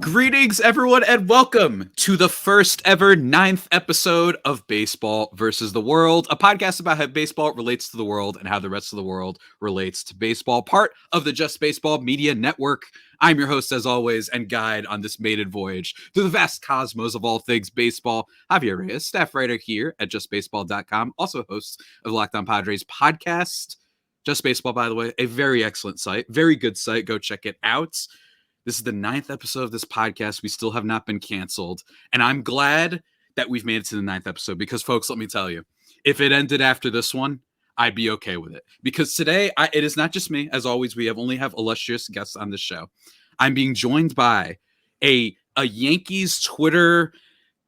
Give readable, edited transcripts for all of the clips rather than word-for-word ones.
Greetings, everyone, and welcome to the first ever 9th episode of Baseball versus the World, a podcast about how baseball relates to the world and how the rest of the world relates to baseball, part of the Just Baseball Media Network. I'm your host, as always, and guide on this maiden voyage through the vast cosmos of all things baseball. Javier Reyes, staff writer here at justbaseball.com, also host of Locked On Padres podcast. Just Baseball, by the way, a very excellent site, very good site. Go check it out. This is the 9th episode of this podcast. We still have not been canceled. And I'm glad that we've made it to the 9th episode because, folks, let me tell you, if it ended after this one, I'd be okay with it. Because today, it is not just me. As always, we only have illustrious guests on this show. I'm being joined by a Yankees Twitter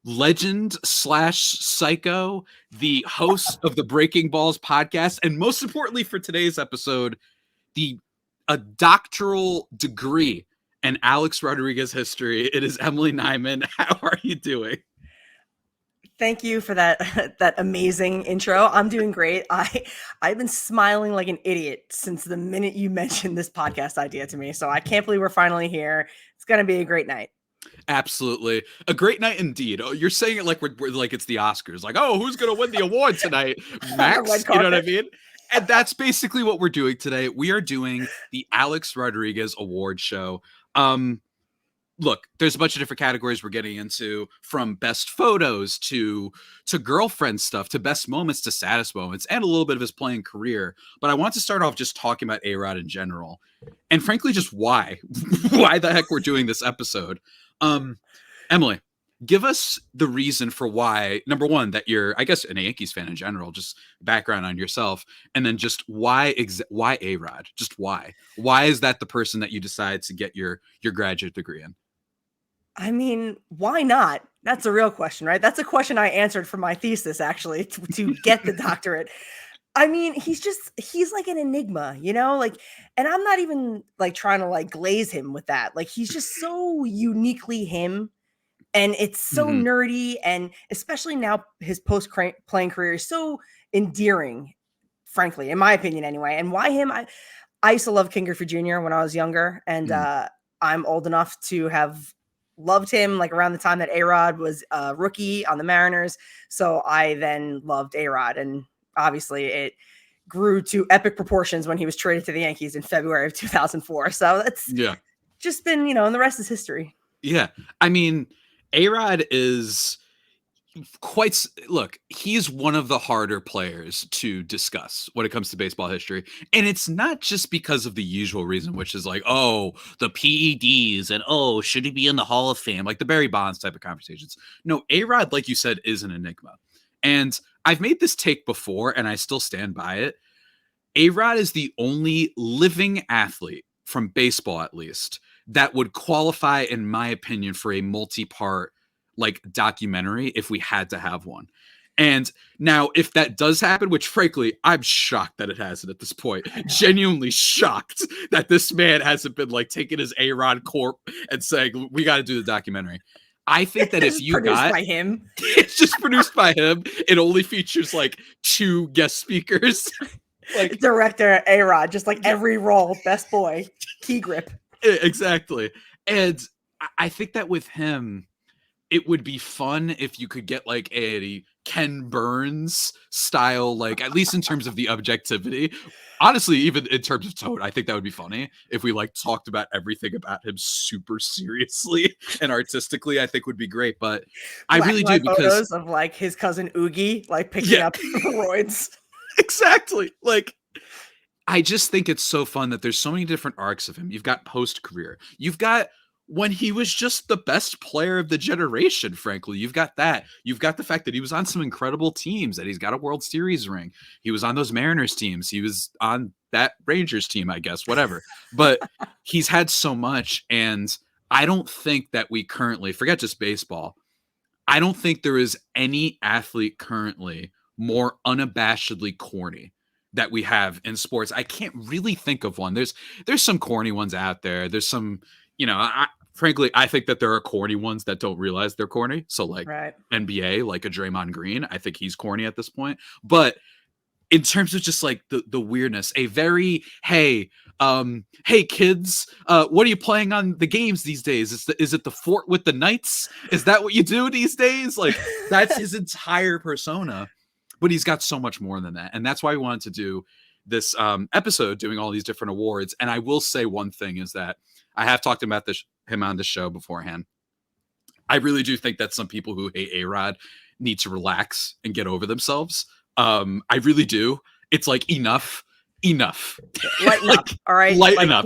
legend / psycho, the host of the Breaking Balls podcast, and most importantly for today's episode, a doctoral degree and Alex Rodriguez history. It is Emily Nyman. How are you doing? Thank you for that amazing intro. I'm doing great. I've been smiling like an idiot since the minute you mentioned this podcast idea to me. So I can't believe we're finally here. It's going to be a great night. Absolutely. A great night indeed. Oh, you're saying it like we're like it's the Oscars. Like, oh, who's going to win the award tonight? Max, you know what I mean? And that's basically what we're doing today. We are doing the Alex Rodriguez Award Show. Look, there's a bunch of different categories we're getting into, from best photos to girlfriend stuff, to best moments, to saddest moments, and a little bit of his playing career. But I want to start off just talking about Arod in general, and frankly, just why the heck we're doing this episode. Emily, give us the reason for why, number one, that you're, I guess, a Yankees fan in general, just background on yourself, and then just why Arod? Just why? Why is that the person that you decide to get your graduate degree in? I mean, why not? That's a real question, right? That's a question I answered for my thesis, actually, to get the doctorate. I mean, he's like an enigma, you know, like, and I'm not even like trying to like glaze him with that. Like, he's just so uniquely him. And it's so nerdy, and especially now his post-playing career is so endearing, frankly, in my opinion anyway. And why him? I used to love King Griffey Jr. when I was younger, and I'm old enough to have loved him like around the time that Arod was a rookie on the Mariners. So I then loved Arod, and obviously it grew to epic proportions when he was traded to the Yankees in February of 2004. So that's just been, and the rest is history. Yeah. I mean, Arod is he's one of the harder players to discuss when it comes to baseball history. And it's not just because of the usual reason, which is like, oh, the PEDs and, oh, should he be in the Hall of Fame? Like the Barry Bonds type of conversations. No, Arod, like you said, is an enigma. And I've made this take before, and I still stand by it. Arod is the only living athlete, from baseball at least, that would qualify, in my opinion, for a multi-part like documentary if we had to have one. And now, if that does happen, which frankly, I'm shocked that it hasn't at this point, genuinely shocked that this man hasn't been like taking his Arod corp and saying, we got to do the documentary. I think that if you got by him, it's just produced by him. It only features like 2 guest speakers. Like director Arod, just like every role, best boy, key grip. Exactly. And I think that with him, it would be fun if you could get like a Ken Burns style, like at least in terms of the objectivity. Honestly, even in terms of tone, I think that would be funny if we like talked about everything about him super seriously and artistically. I think would be great. But I really do, because photos of like his cousin Oogie like picking up roids. Exactly. Like, I just think it's so fun that there's so many different arcs of him. You've got post-career. You've got when he was just the best player of the generation, frankly. You've got that. You've got the fact that he was on some incredible teams, that he's got a World Series ring. He was on those Mariners teams. He was on that Rangers team, I guess, whatever. But he's had so much, and I don't think that we currently, forget just baseball, I don't think there is any athlete currently more unabashedly corny that we have in sports. I can't really think of one. There's some corny ones out there. There's some, frankly, I think that there are corny ones that don't realize they're corny. So like NBA, like a Draymond Green, I think he's corny at this point. But in terms of just like the weirdness, a very, hey, Hey kids, what are you playing on the games these days? Is it the fort with the knights? Is that what you do these days? Like, that's his entire persona, but he's got so much more than that. And that's why we wanted to do this episode, doing all these different awards. And I will say one thing is that I have talked about him on the show beforehand. I really do think that some people who hate Arod need to relax and get over themselves. I really do. It's like enough. Lighten like, up, all right? Lighten up.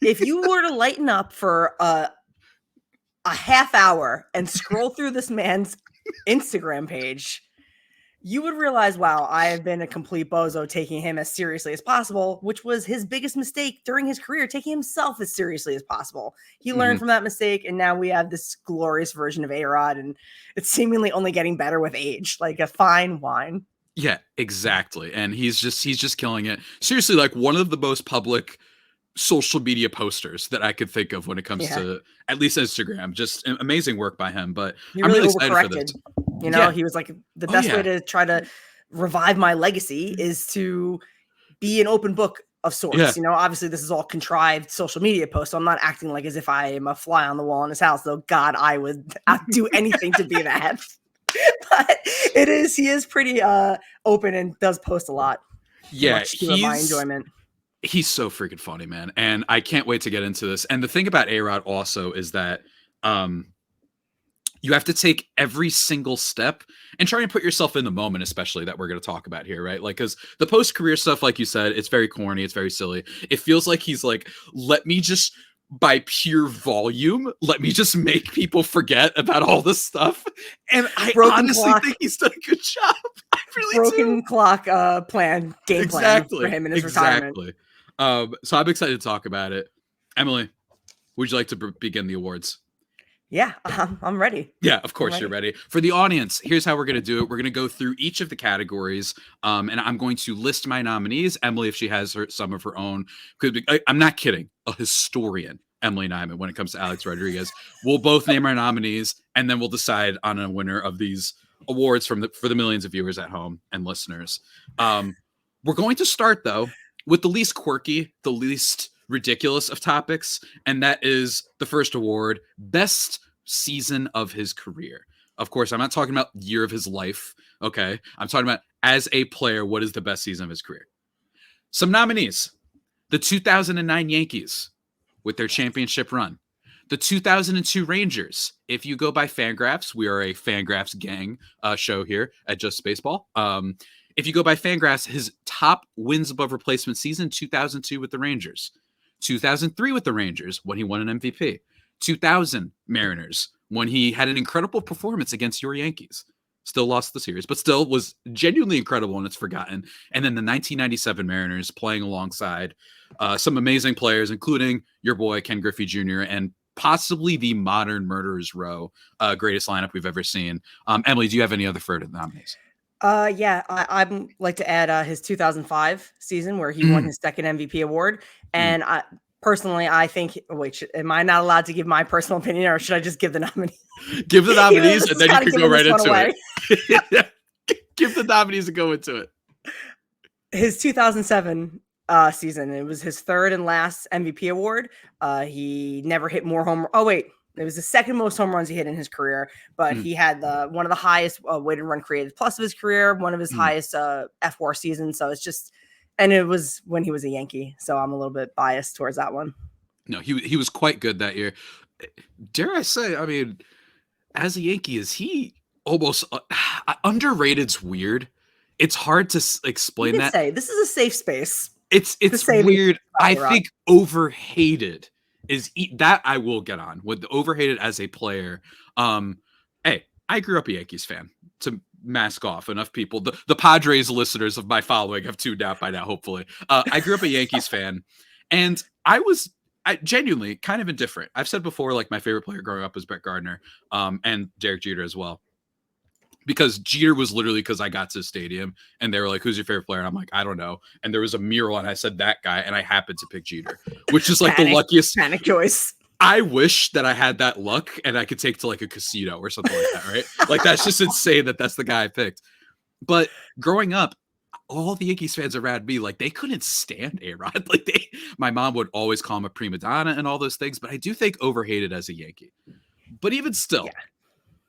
If you were to lighten up for a half hour and scroll through this man's Instagram page, you would realize, wow, I have been a complete bozo taking him as seriously as possible, which was his biggest mistake during his career, taking himself as seriously as possible. He learned from that mistake, and now we have this glorious version of A-Rod, and it's seemingly only getting better with age, like a fine wine. Yeah, exactly. And he's just killing it. Seriously, like one of the most public social media posters that I could think of when it comes to at least Instagram. Just amazing work by him. But I'm really excited for this. You know, he was like, the best way to try to revive my legacy is to be an open book of sorts. Yeah. You know, obviously this is all contrived social media posts, so I'm not acting like as if I am a fly on the wall in his house, though God, I would do anything to be that. But he is pretty open and does post a lot. Yeah, my enjoyment. He's so freaking funny, man. And I can't wait to get into this. And the thing about A-Rod also is that you have to take every single step and try and put yourself in the moment, especially that we're going to talk about here, right? Like, because the post-career stuff, like you said, it's very corny. It's very silly. It feels like he's like, let me just, by pure volume, let me just make people forget about all this stuff. And I honestly think he's done a good job. I really do. Clock game plan for him in his retirement. So I'm excited to talk about it. Emily, would you like to begin the awards? Yeah, I'm ready. Yeah, of course you're ready. For the audience, here's how we're going to do it. We're going to go through each of the categories, and I'm going to list my nominees. Emily, if she has some of her own, I'm not kidding, a historian, Emily Nyman, when it comes to Alex Rodriguez. We'll both name our nominees, and then we'll decide on a winner of these awards for the millions of viewers at home and listeners. We're going to start, though, with the least quirky, the least ridiculous of topics, and that is the first award, best season of his career. Of course, I'm not talking about year of his life, okay? I'm talking about as a player, what is the best season of his career? Some nominees: the 2009 Yankees with their championship run, the 2002 Rangers. If you go by Fangraphs, we are a Fangraphs gang show here at Just Baseball. If you go by Fangraphs, his top wins above replacement season, 2002 with the Rangers, 2003 with the Rangers when he won an MVP, 2000 Mariners when he had an incredible performance against your Yankees, still lost the series, but still was genuinely incredible and it's forgotten. And then the 1997 Mariners playing alongside some amazing players, including your boy Ken Griffey Jr. and possibly the modern Murderers Row greatest lineup we've ever seen. Emily, do you have any other further nominees? I'd like to add his 2005 season where he won his second MVP award. And I think, am I not allowed to give my personal opinion, or should I just give the nominees? Give the nominees and then you can go right into it. Give the nominees and go into it. His 2007 season, it was his third and last MVP award. He never hit more home. Oh, wait. It was the second most home runs he hit in his career, but he had one of the highest weighted run created plus of his career, one of his highest F-WAR seasons. So it's just, and it was when he was a Yankee. So I'm a little bit biased towards that one. No, he was quite good that year. Dare I say, I mean, as a Yankee, is he almost underrated's weird. It's hard to explain that. This is a safe space. It's weird. I think overhated is that I will get on with the overhated as a player. Hey, I grew up a Yankees fan. To mask off enough people, the Padres listeners of my following have tuned out by now, hopefully. I grew up a Yankees fan, and I genuinely kind of indifferent. I've said before, like, my favorite player growing up was Brett Gardner, and Derek Jeter as well. Because Jeter was literally because I got to the stadium and they were like, who's your favorite player? And I'm like, I don't know. And there was a mural and I said that guy and I happened to pick Jeter, which is like the luckiest panic choice. I wish that I had that luck and I could take to like a casino or something like that, right? Like, that's just insane that that's the guy I picked. But growing up, all the Yankees fans around me, like, they couldn't stand Arod. Like, my mom would always call him a prima donna and all those things, but I do think overhated as a Yankee. But even still,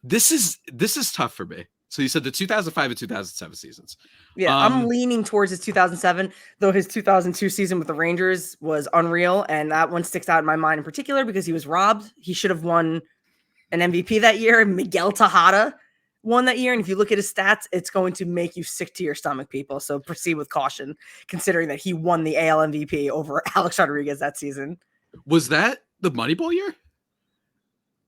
this is tough for me. So you said the 2005 and 2007 seasons. Yeah, I'm leaning towards his 2007, though his 2002 season with the Rangers was unreal, and that one sticks out in my mind in particular because he was robbed. He should have won an MVP that year. Miguel Tejada won that year, and if you look at his stats, it's going to make you sick to your stomach, people. So proceed with caution, considering that he won the AL MVP over Alex Rodriguez that season. Was that the Moneyball year?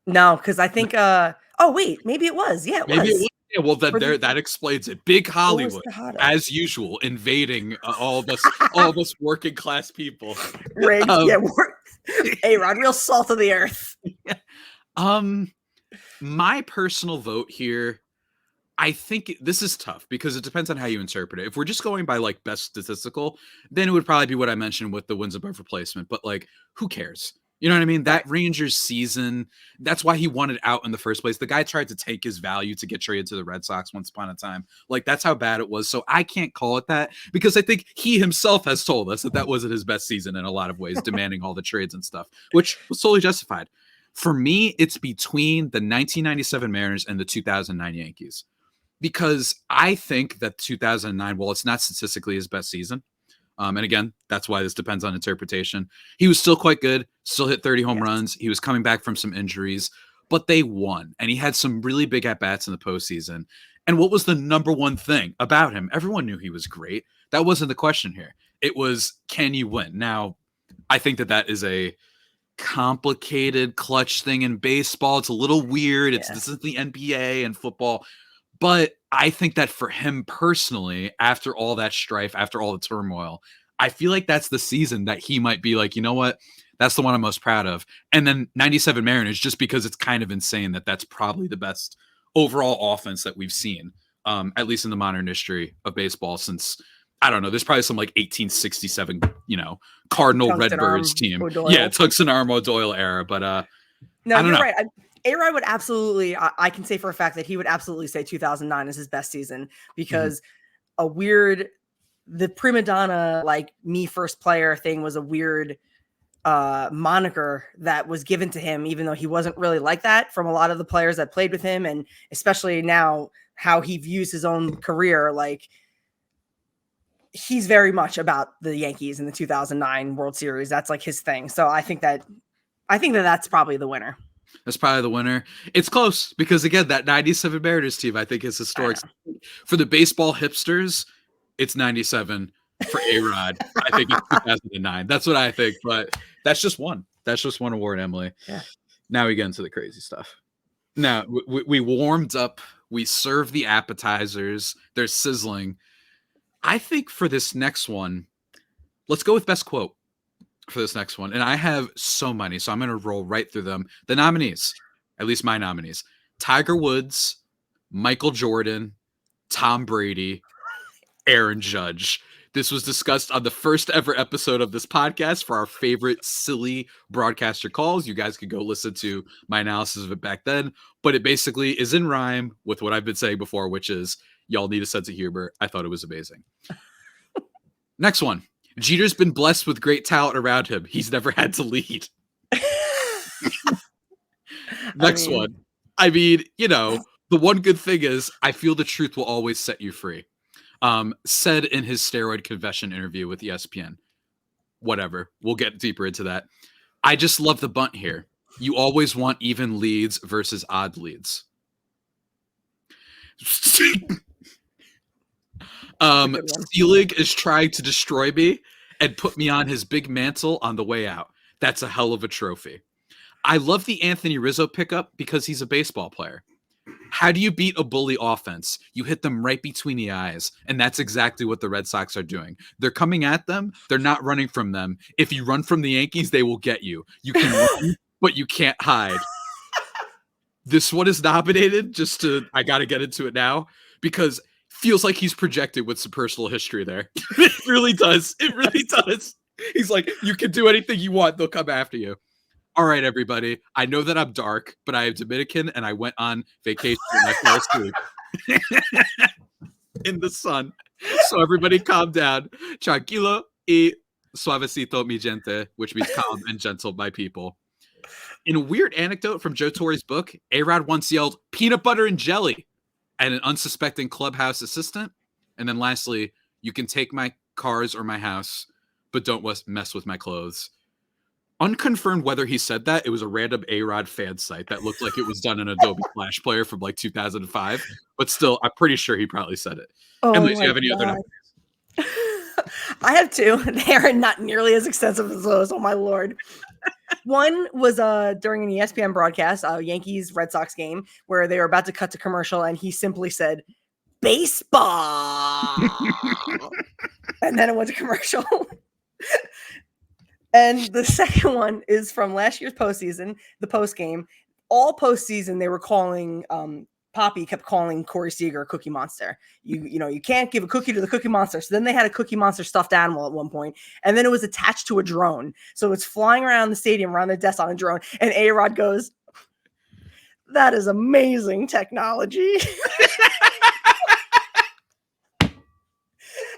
No, because I think oh wait, maybe it was. Yeah, it was. Yeah, well, then that explains it. Big Hollywood, as usual, invading all of us working class people. Right? Arod, real salt of the earth. Yeah. My personal vote here, I think this is tough because it depends on how you interpret it. If we're just going by like best statistical, then it would probably be what I mentioned with the wins above replacement. But like, who cares? You know what I mean? That Rangers season, that's why he wanted out in the first place. The guy tried to take his value to get traded to the Red Sox once upon a time. Like, that's how bad it was. So I can't call it that because I think he himself has told us that wasn't his best season in a lot of ways, demanding all the trades and stuff, which was totally justified. For me, it's between the 1997 Mariners and the 2009 Yankees because I think that 2009, well, it's not statistically his best season. And again, that's why this depends on interpretation. He was still quite good, still hit 30 home runs. He was coming back from some injuries, but they won. And he had some really big at-bats in the postseason. And what was the number one thing about him? Everyone knew he was great. That wasn't the question here. It was, can you win? Now, I think that is a complicated clutch thing in baseball. It's a little weird. This is the NBA and football. But I think that for him personally, after all that strife, after all the turmoil, I feel like that's the season that he might be like, you know what? That's the one I'm most proud of. And then 97 Mariners, just because it's kind of insane that that's probably the best overall offense that we've seen, at least in the modern history of baseball since, I don't know, there's probably some like 1867, Cardinal Tungsten Redbirds Arm, team. O'Doyle. Yeah, Tungsten Arm O'Doyle era. But no, I don't know. Right. Arod would absolutely, I can say for a fact that he would absolutely say 2009 is his best season because the prima donna, like me first player thing was a weird moniker that was given to him, even though he wasn't really like that from a lot of the players that played with him. And especially now how he views his own career, like he's very much about the Yankees in the 2009 World Series. That's like his thing. So I think that that's probably the winner. That's probably the winner. It's close because, again, that 97 Mariners team, I think, is historic. For the baseball hipsters, it's 97. For Arod, I think it's 2009. That's what I think. But that's just one. That's just one award, Emily. Yeah. Now we get into the crazy stuff. Now, we warmed up. We served the appetizers. They're sizzling. I think for this next one, let's go with best quote. For this next one. And I have so many, so I'm going to roll right through them. The nominees, at least my nominees, Tiger Woods, Michael Jordan, Tom Brady, Aaron Judge. This was discussed on the first ever episode of this podcast for our favorite silly broadcaster calls. You guys could go listen to my analysis of it back then, but it basically is in rhyme with what I've been saying before, which is y'all need a sense of humor. I thought it was amazing. Next one. Jeter's been blessed with great talent around him. He's never had to lead. Next one. I mean, the one good thing is I feel the truth will always set you free. Said in his steroid confession interview with ESPN. Whatever. We'll get deeper into that. I just love the bunt here. You always want even leads versus odd leads. Selig is trying to destroy me and put me on his big mantle on the way out. That's a hell of a trophy. I love the Anthony Rizzo pickup because he's a baseball player. How do you beat a bully offense? You hit them right between the eyes, and that's exactly what the Red Sox are doing. They're coming at them. They're not running from them. If you run from the Yankees, they will get you. You can run, but you can't hide. This one is nominated I got to get into it now because feels like he's projected with some personal history there. It really does. It really does. He's like, you can do anything you want. They'll come after you. All right, everybody. I know that I'm dark, but I am Dominican and I went on vacation and I fell asleep. in the sun. So everybody calm down. Tranquilo y suavecito mi gente, which means calm and gentle, my people. In a weird anecdote from Joe Torre's book, Arod once yelled, "peanut butter and jelly," at an unsuspecting clubhouse assistant. And then lastly, "you can take my cars or my house, but don't mess with my clothes." Unconfirmed whether he said that. It was a random Arod fan site that looked like it was done in Adobe Flash Player from like 2005. But still, I'm pretty sure he probably said it. Oh Emily, do you my have any other God. numbers? I have two. They are not nearly as extensive as those. Oh my Lord. One was during an ESPN broadcast, a Yankees Red Sox game, where they were about to cut to commercial, and he simply said, "baseball." And then it went to commercial. And the second one is from last year's postseason, the post game. All postseason, they were calling Poppy kept calling Corey Seager Cookie Monster. You can't give a cookie to the Cookie Monster. So then they had a Cookie Monster stuffed animal at one point, and then it was attached to a drone. So it's flying around the stadium, around the desk on a drone. And Arod goes, "That is amazing technology."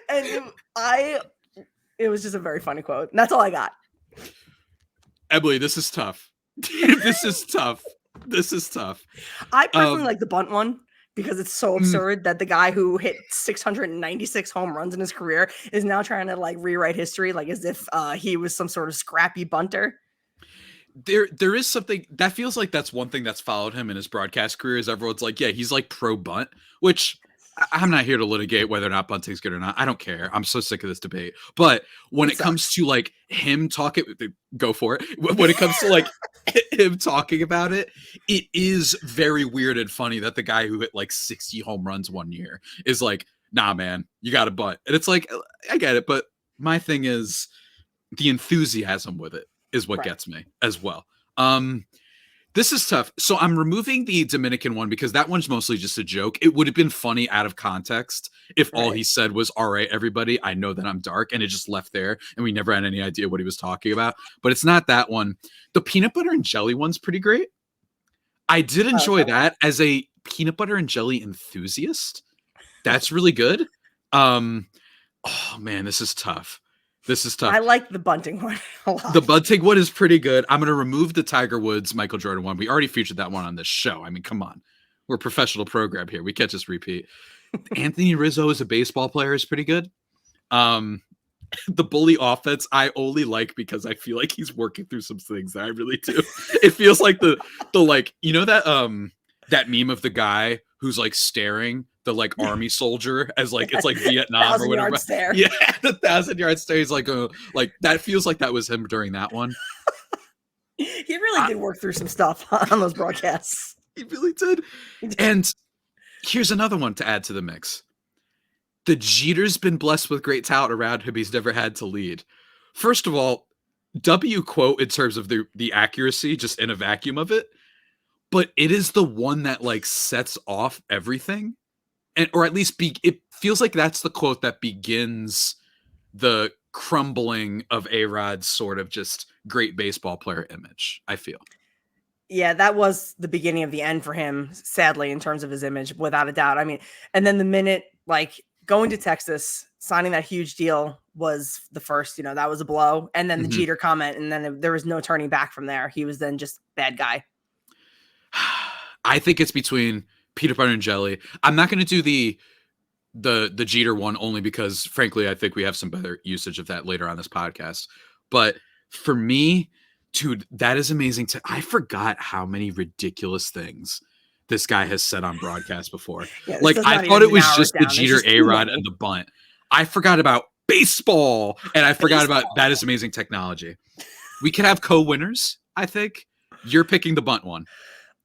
And it was just a very funny quote. And that's all I got. Emily, this is tough. This is tough. This is tough. I personally like the bunt one because it's so absurd that the guy who hit 696 home runs in his career is now trying to like rewrite history, like as if he was some sort of scrappy bunter. There is something that feels like that's one thing that's followed him in his broadcast career is everyone's like, yeah, he's like pro bunt, which I'm not here to litigate whether or not bunting's good or not. I don't care. I'm so sick of this debate. But when it comes to like him talking, go for it. When it comes to like him talking about it, it is very weird and funny that the guy who hit like 60 home runs one year is like, "Nah, man, you got to bunt." And it's like, I get it. But my thing is the enthusiasm with it is what gets me as well. This is tough. So I'm removing the Dominican one because that one's mostly just a joke. It would have been funny out of context if all he said was, "All right, everybody, I know that I'm dark," and it just left there and we never had any idea what he was talking about. But it's not that one. The peanut butter and jelly one's pretty great. I did enjoy that as a peanut butter and jelly enthusiast. That's really good. Oh man, this is tough. This is tough. I like the bunting one a lot. The bunting one is pretty good. I'm going to remove the Tiger Woods, Michael Jordan one. We already featured that one on this show. I mean, come on. We're a professional program here. We can't just repeat. Anthony Rizzo as a baseball player is pretty good. The bully offense, I only like because I feel like he's working through some things that I really do. It feels like the like, you know, that meme of the guy who's like staring the like army soldier as like it's like Vietnam or whatever. Stare. Yeah, the 1,000-yard stare. He's like that feels like that was him during that one. He really did work through some stuff on those broadcasts. He really did. And here's another one to add to the mix. The Jeter's been blessed with great talent around him. He's never had to lead. First of all, W quote in terms of the accuracy, just in a vacuum of it. But it is the one that like sets off everything. And or at least it feels like that's the quote that begins the crumbling of Arod's sort of just great baseball player image, I feel. Yeah, that was the beginning of the end for him, sadly, in terms of his image, without a doubt. I mean, and then the minute like going to Texas, signing that huge deal was the first, that was a blow. And then the Jeter comment, and then there was no turning back from there. He was then just bad guy. I think it's between peanut butter and jelly. I'm not going to do the Jeter one only because, frankly, I think we have some better usage of that later on this podcast. But for me, dude, that is amazing. I forgot how many ridiculous things this guy has said on broadcast before. Yeah, like, I thought it was just the Jeter Arod and the bunt. I forgot about baseball, and I forgot about that is amazing technology. We could have co-winners, I think. You're picking the bunt one.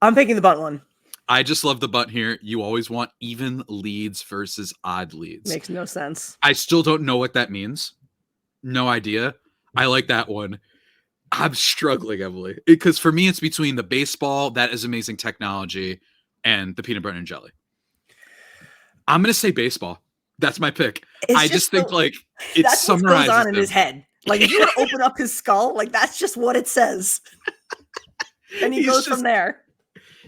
I'm picking the bunt one. I just love the bunt here. You always want even leads versus odd leads. Makes no sense. I still don't know what that means. No idea. I like that one. I'm struggling, Emily, because for me, it's between the baseball, that is amazing technology, and the peanut butter and jelly. I'm going to say baseball. That's my pick. I just think like it summarizes what goes on in his head. Like if you were to open up his skull, like that's just what it says. And he goes from there.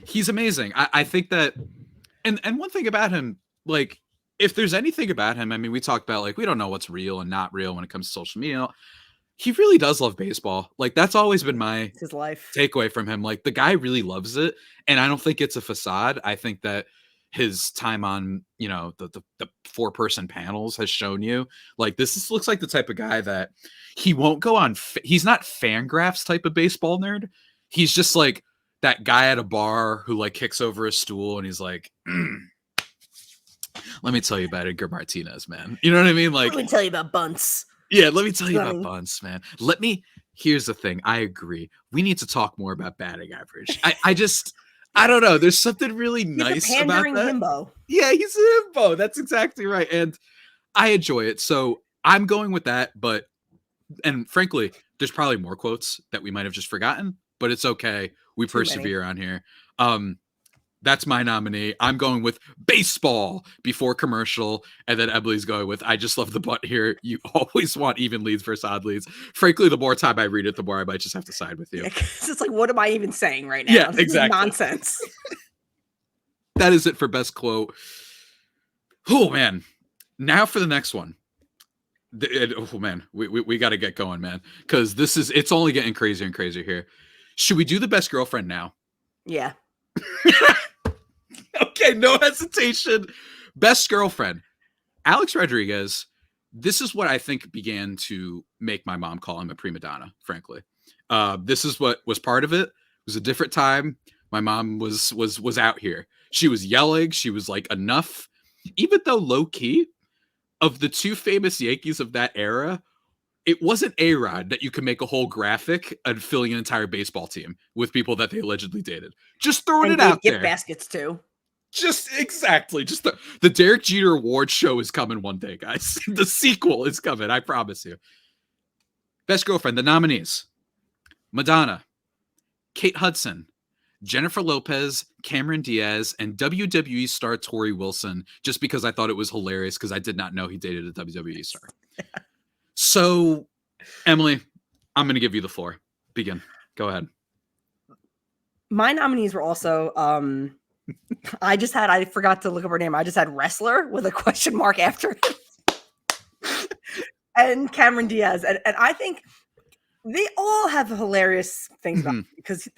He's amazing. I think that, and one thing about him, like if there's anything about him, I mean, we talked about like we don't know what's real and not real when it comes to social media. He really does love baseball. Like that's always been my It's his life. takeaway from him. Like the guy really loves it, and I don't think it's a facade. I think that his time on the 4-person panels has shown you like looks like the type of guy that he won't go on. He's not Fangraphs type of baseball nerd. He's just like that guy at a bar who like kicks over a stool and he's like, let me tell you about Edgar Martinez, man. You know what I mean? Like, let me tell you about bunts. Yeah, let me tell you about bunts, man. Here's the thing. I agree. We need to talk more about batting average. I don't know. There's something really nice a pandering about that. Himbo. Yeah, he's a himbo. That's exactly right. And I enjoy it. So I'm going with that. And frankly, there's probably more quotes that we might have just forgotten, but it's okay. We persevere on here. That's my nominee. I'm going with baseball before commercial. And then Emily's going with, I just love the butt here. You always want even leads versus odd leads. Frankly, the more time I read it, the more I might just have to side with you. Yeah, it's like, what am I even saying right now? Yeah, this exactly. Is nonsense. That is it for best quote. Oh, man. Now for the next one. Oh, man. We got to get going, man. Because it's only getting crazier and crazier here. Should we do the best girlfriend now? Yeah. Okay, no hesitation. Best girlfriend. Alex Rodriguez. This is what I think began to make my mom call him a prima donna, frankly. This is what was part of it. It was a different time. My mom was out here. She was yelling. She was like, enough. Even though low key, of the two famous Yankees of that era, it wasn't Arod that you could make a whole graphic and filling an entire baseball team with people that they allegedly dated. Just throwing it out there. Gift baskets too. Just exactly. Just the Derek Jeter Award show is coming one day, guys. The sequel is coming. I promise you. Best girlfriend. The nominees: Madonna, Kate Hudson, Jennifer Lopez, Cameron Diaz, and WWE star Tori Wilson. Just because I thought it was hilarious because I did not know he dated a WWE star. So, Emily, I'm going to give you the floor. Begin. Go ahead. My nominees were also, I forgot to look up her name. I just had wrestler with a question mark after it. And Cameron Diaz. And I think they all have hilarious things about it because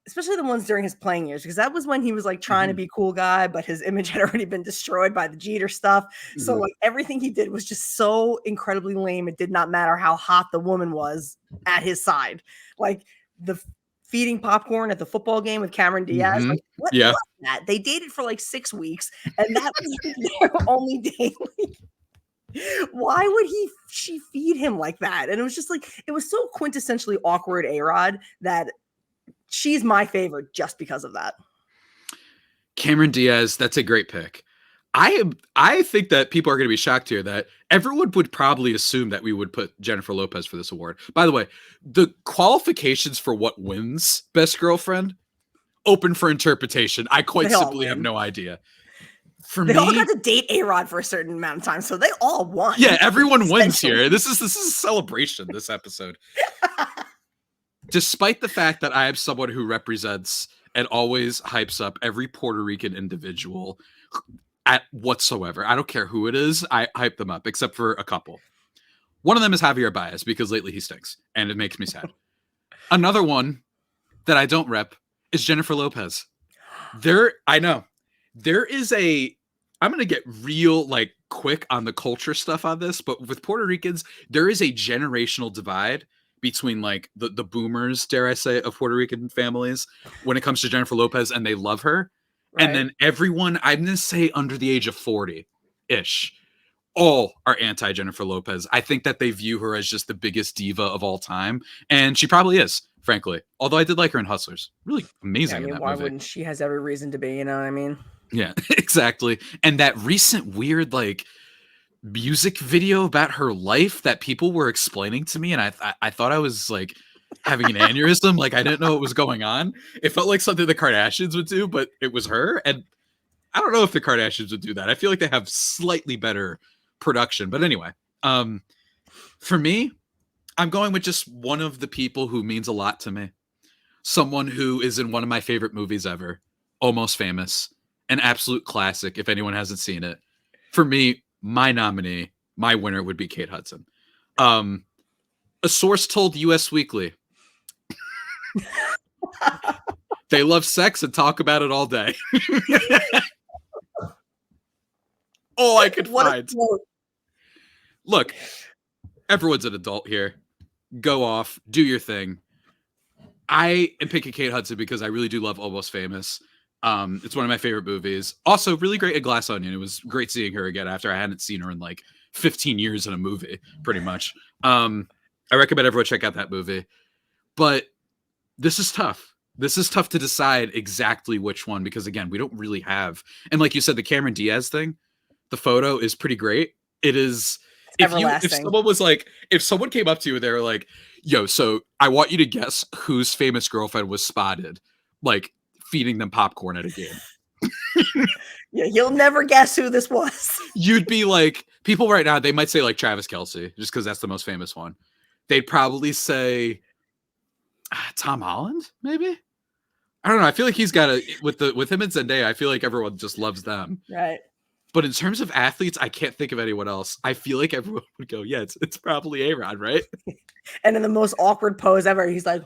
especially the ones during his playing years, because that was when he was like trying to be cool guy, but his image had already been destroyed by the Jeter stuff. So like everything he did was just so incredibly lame. It did not matter how hot the woman was at his side. Like the feeding popcorn at the football game with Cameron Diaz. Like, what was that? They dated for like 6 weeks, and that was their only daily. Why would she feed him like that? And it was just like, it was so quintessentially awkward Arod that she's my favorite just because of that. Cameron Diaz, that's a great pick. I think that people are going to be shocked here that everyone would probably assume that we would put Jennifer Lopez for this award. By the way, the qualifications for what wins Best Girlfriend open for interpretation. I quite simply have no idea. They all got to date Arod for a certain amount of time, so they all won. Yeah, everyone wins here. This is a celebration, this episode. Despite the fact that I am someone who represents and always hypes up every Puerto Rican individual at whatsoever. I don't care who it is. I hype them up, except for a couple. One of them is Javier Baez, because lately he stinks, and it makes me sad. Another one that I don't rep is Jennifer Lopez. I know. There is I'm going to get real, like, quick on the culture stuff on this, but with Puerto Ricans, there is a generational divide between like the boomers, dare I say, of Puerto Rican families when it comes to Jennifer Lopez, and they love her. Right. And then everyone, I'm going to say under the age of 40-ish, all are anti-Jennifer Lopez. I think that they view her as just the biggest diva of all time. And she probably is, frankly. Although I did like her in Hustlers. Really amazing in that why movie. Wouldn't she? Has every reason to be, you know what I mean? Yeah, exactly. And that recent weird, like, music video about her life that people were explaining to me, and I thought I was like having an aneurysm. Like I didn't know what was going on. It felt like something the Kardashians would do, but it was her. And I don't know if the Kardashians would do that. I feel like they have slightly better production. But anyway, for me, I'm going with just one of the people who means a lot to me. Someone who is in one of my favorite movies ever, Almost Famous, an absolute classic if anyone hasn't seen it. For me, my nominee, my winner would be Kate Hudson. A source told US Weekly they love sex and talk about it all day. All I could find. Look, everyone's an adult here. Go off, do your thing. I am picking Kate Hudson because I really do love Almost Famous. It's one of my favorite movies. Also, really great at Glass Onion. It was great seeing her again after I hadn't seen her in like 15 years in a movie, pretty much. I recommend everyone check out that movie. But this is tough. This is tough to decide exactly which one because, again, we don't really have. And like you said, the Cameron Diaz thing, the photo is pretty great. It is. If someone was like, if someone came up to you and they were like, yo, so I want you to guess whose famous girlfriend was spotted, like feeding them popcorn at a game. Yeah, you'll never guess who this was. You'd be like, people right now, they might say like Travis Kelce, just because that's the most famous one. They'd probably say Tom Holland, maybe. I don't know. I feel like he's got a with him and Zendaya. I feel like everyone just loves them, right? But in terms of athletes, I can't think of anyone else. I feel like everyone would go, yeah, it's probably Arod, right? And in the most awkward pose ever, he's like,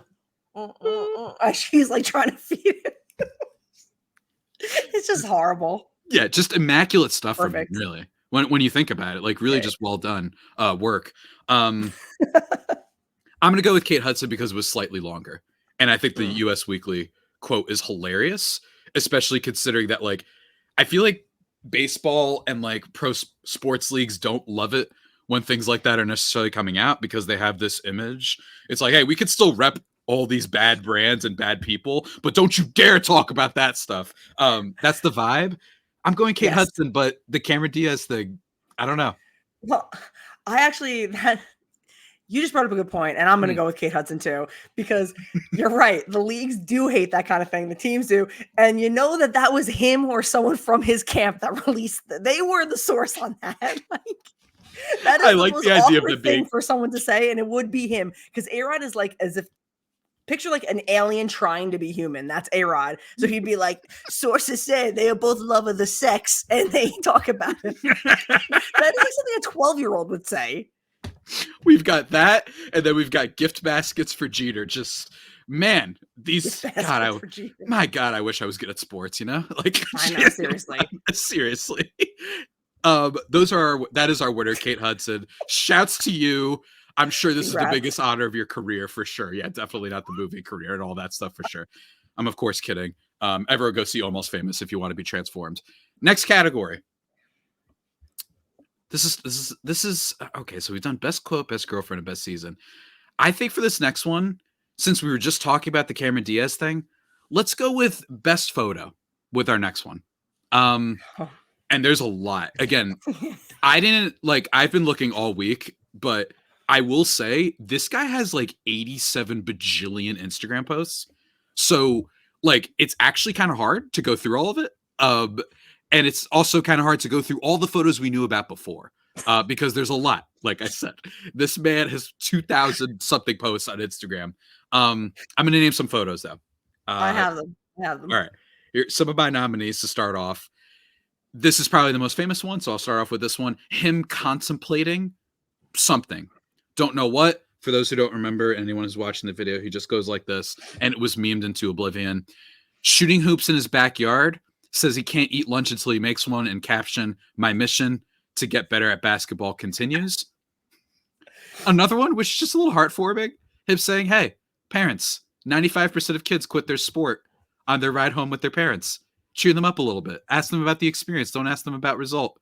she's like trying to feed him. It's just horrible. Yeah, just immaculate stuff from him, really. When you think about it, like really just well done work. I'm going to go with Kate Hudson because it was slightly longer. And I think the US Weekly quote is hilarious, especially considering that, like, I feel like baseball and like pro sports leagues don't love it when things like that are necessarily coming out because they have this image. It's like, hey, we could still rep all these bad brands and bad people, but don't you dare talk about that stuff. That's the vibe. I'm going Kate Hudson, but the Cameron Diaz thing, I don't know. Well, you just brought up a good point, and I'm going to go with Kate Hudson too, because you're right. The leagues do hate that kind of thing. The teams do. And you know that was him or someone from his camp that released they were the source on that. That is the idea of the thing for someone to say, and it would be him, because Arod is like as if picture like an alien trying to be human. That's Arod. So he'd be like, sources say they are both love of the sex, and they talk about it. That is like something a 12-year-old would say. We've got that, and then we've got gift baskets for Jeter. Just, man, these my God, I wish I was good at sports, you know? Like, I know, seriously. Seriously. That is our winner, Kate Hudson. Shouts to you. I'm sure this is the biggest honor of your career for sure. Yeah, definitely not the movie career and all that stuff for sure. I'm of course kidding. Everyone go see Almost Famous if you want to be transformed. Next category. This is okay. So we've done best quote, best girlfriend, and best season. I think for this next one, since we were just talking about the Cameron Diaz thing, let's go with best photo with our next one. And there's a lot. Again, I've been looking all week, but I will say this guy has like 87 bajillion Instagram posts. So like, it's actually kind of hard to go through all of it. And it's also kind of hard to go through all the photos we knew about before because there's a lot. Like I said, this man has 2,000 something posts on Instagram. I'm going to name some photos though. I have them. All right. Here's some of my nominees to start off. This is probably the most famous one. So I'll start off with this one. Him contemplating something. Don't know what. For those who don't remember, anyone who's watching the video, he just goes like this. And it was memed into oblivion. Shooting hoops in his backyard. Says he can't eat lunch until he makes one, and caption, my mission to get better at basketball continues. Another one, which is just a little heartwarming, him saying, hey, parents, 95% of kids quit their sport on their ride home with their parents. Cheer them up a little bit. Ask them about the experience. Don't ask them about result.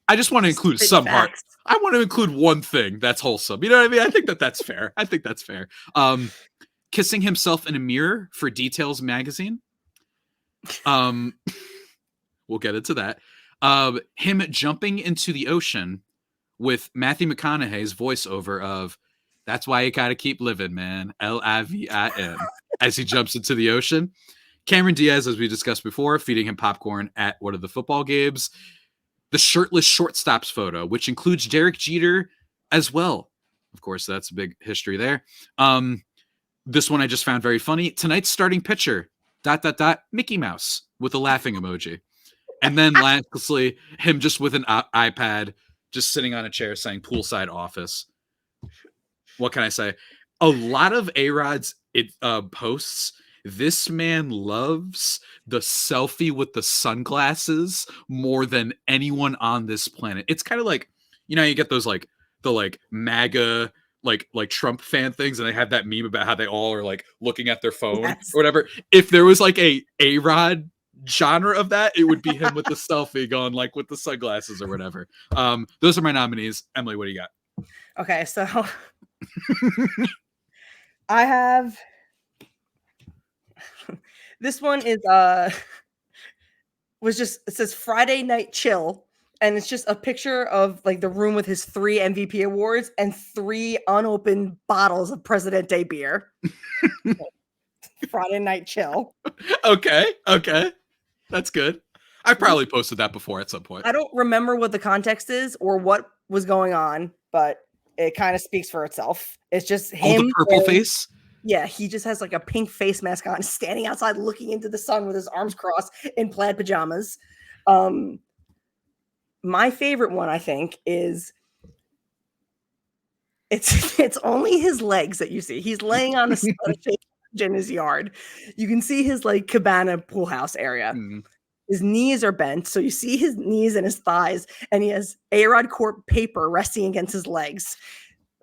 I just want to include some heart. I want to include one thing that's wholesome. You know what I mean? I think that's fair. Kissing himself in a mirror for Details magazine. We'll get into that. Him jumping into the ocean with Matthew McConaughey's voiceover of "That's why you gotta keep living, man." LIVIN as he jumps into the ocean. Cameron Diaz, as we discussed before, feeding him popcorn at one of the football games. The shirtless shortstops photo, which includes Derek Jeter as well. Of course, that's a big history there. This one I just found very funny. Tonight's starting pitcher. ... Mickey Mouse with a laughing emoji. And then lastly, him just with an iPad, just sitting on a chair saying poolside office. What can I say? A lot of Arod's posts, this man loves the selfie with the sunglasses more than anyone on this planet. It's kind of like, you get those like the like MAGA like Trump fan things, and they have that meme about how they all are like looking at their phone or whatever. If there was like a Arod genre of that, it would be him with the selfie going like with the sunglasses or whatever. Those are my nominees. Emily, what do you got? Okay, so I have this one is it says Friday Night Chill, and it's just a picture of like the room with his 3 MVP awards and 3 unopened bottles of Presidente beer. Friday Night Chill. Okay. That's good. I probably posted that before at some point. I don't remember what the context is or what was going on, but it kind of speaks for itself. It's just him. Oh, the purple face? Yeah, he just has like a pink face mask on, standing outside looking into the sun with his arms crossed in plaid pajamas. My favorite one, I think, is it's only his legs that you see. He's laying on a in his yard. You can see his like cabana pool house area. His knees are bent, so you see his knees and his thighs, and he has Arod Corp paper resting against his legs.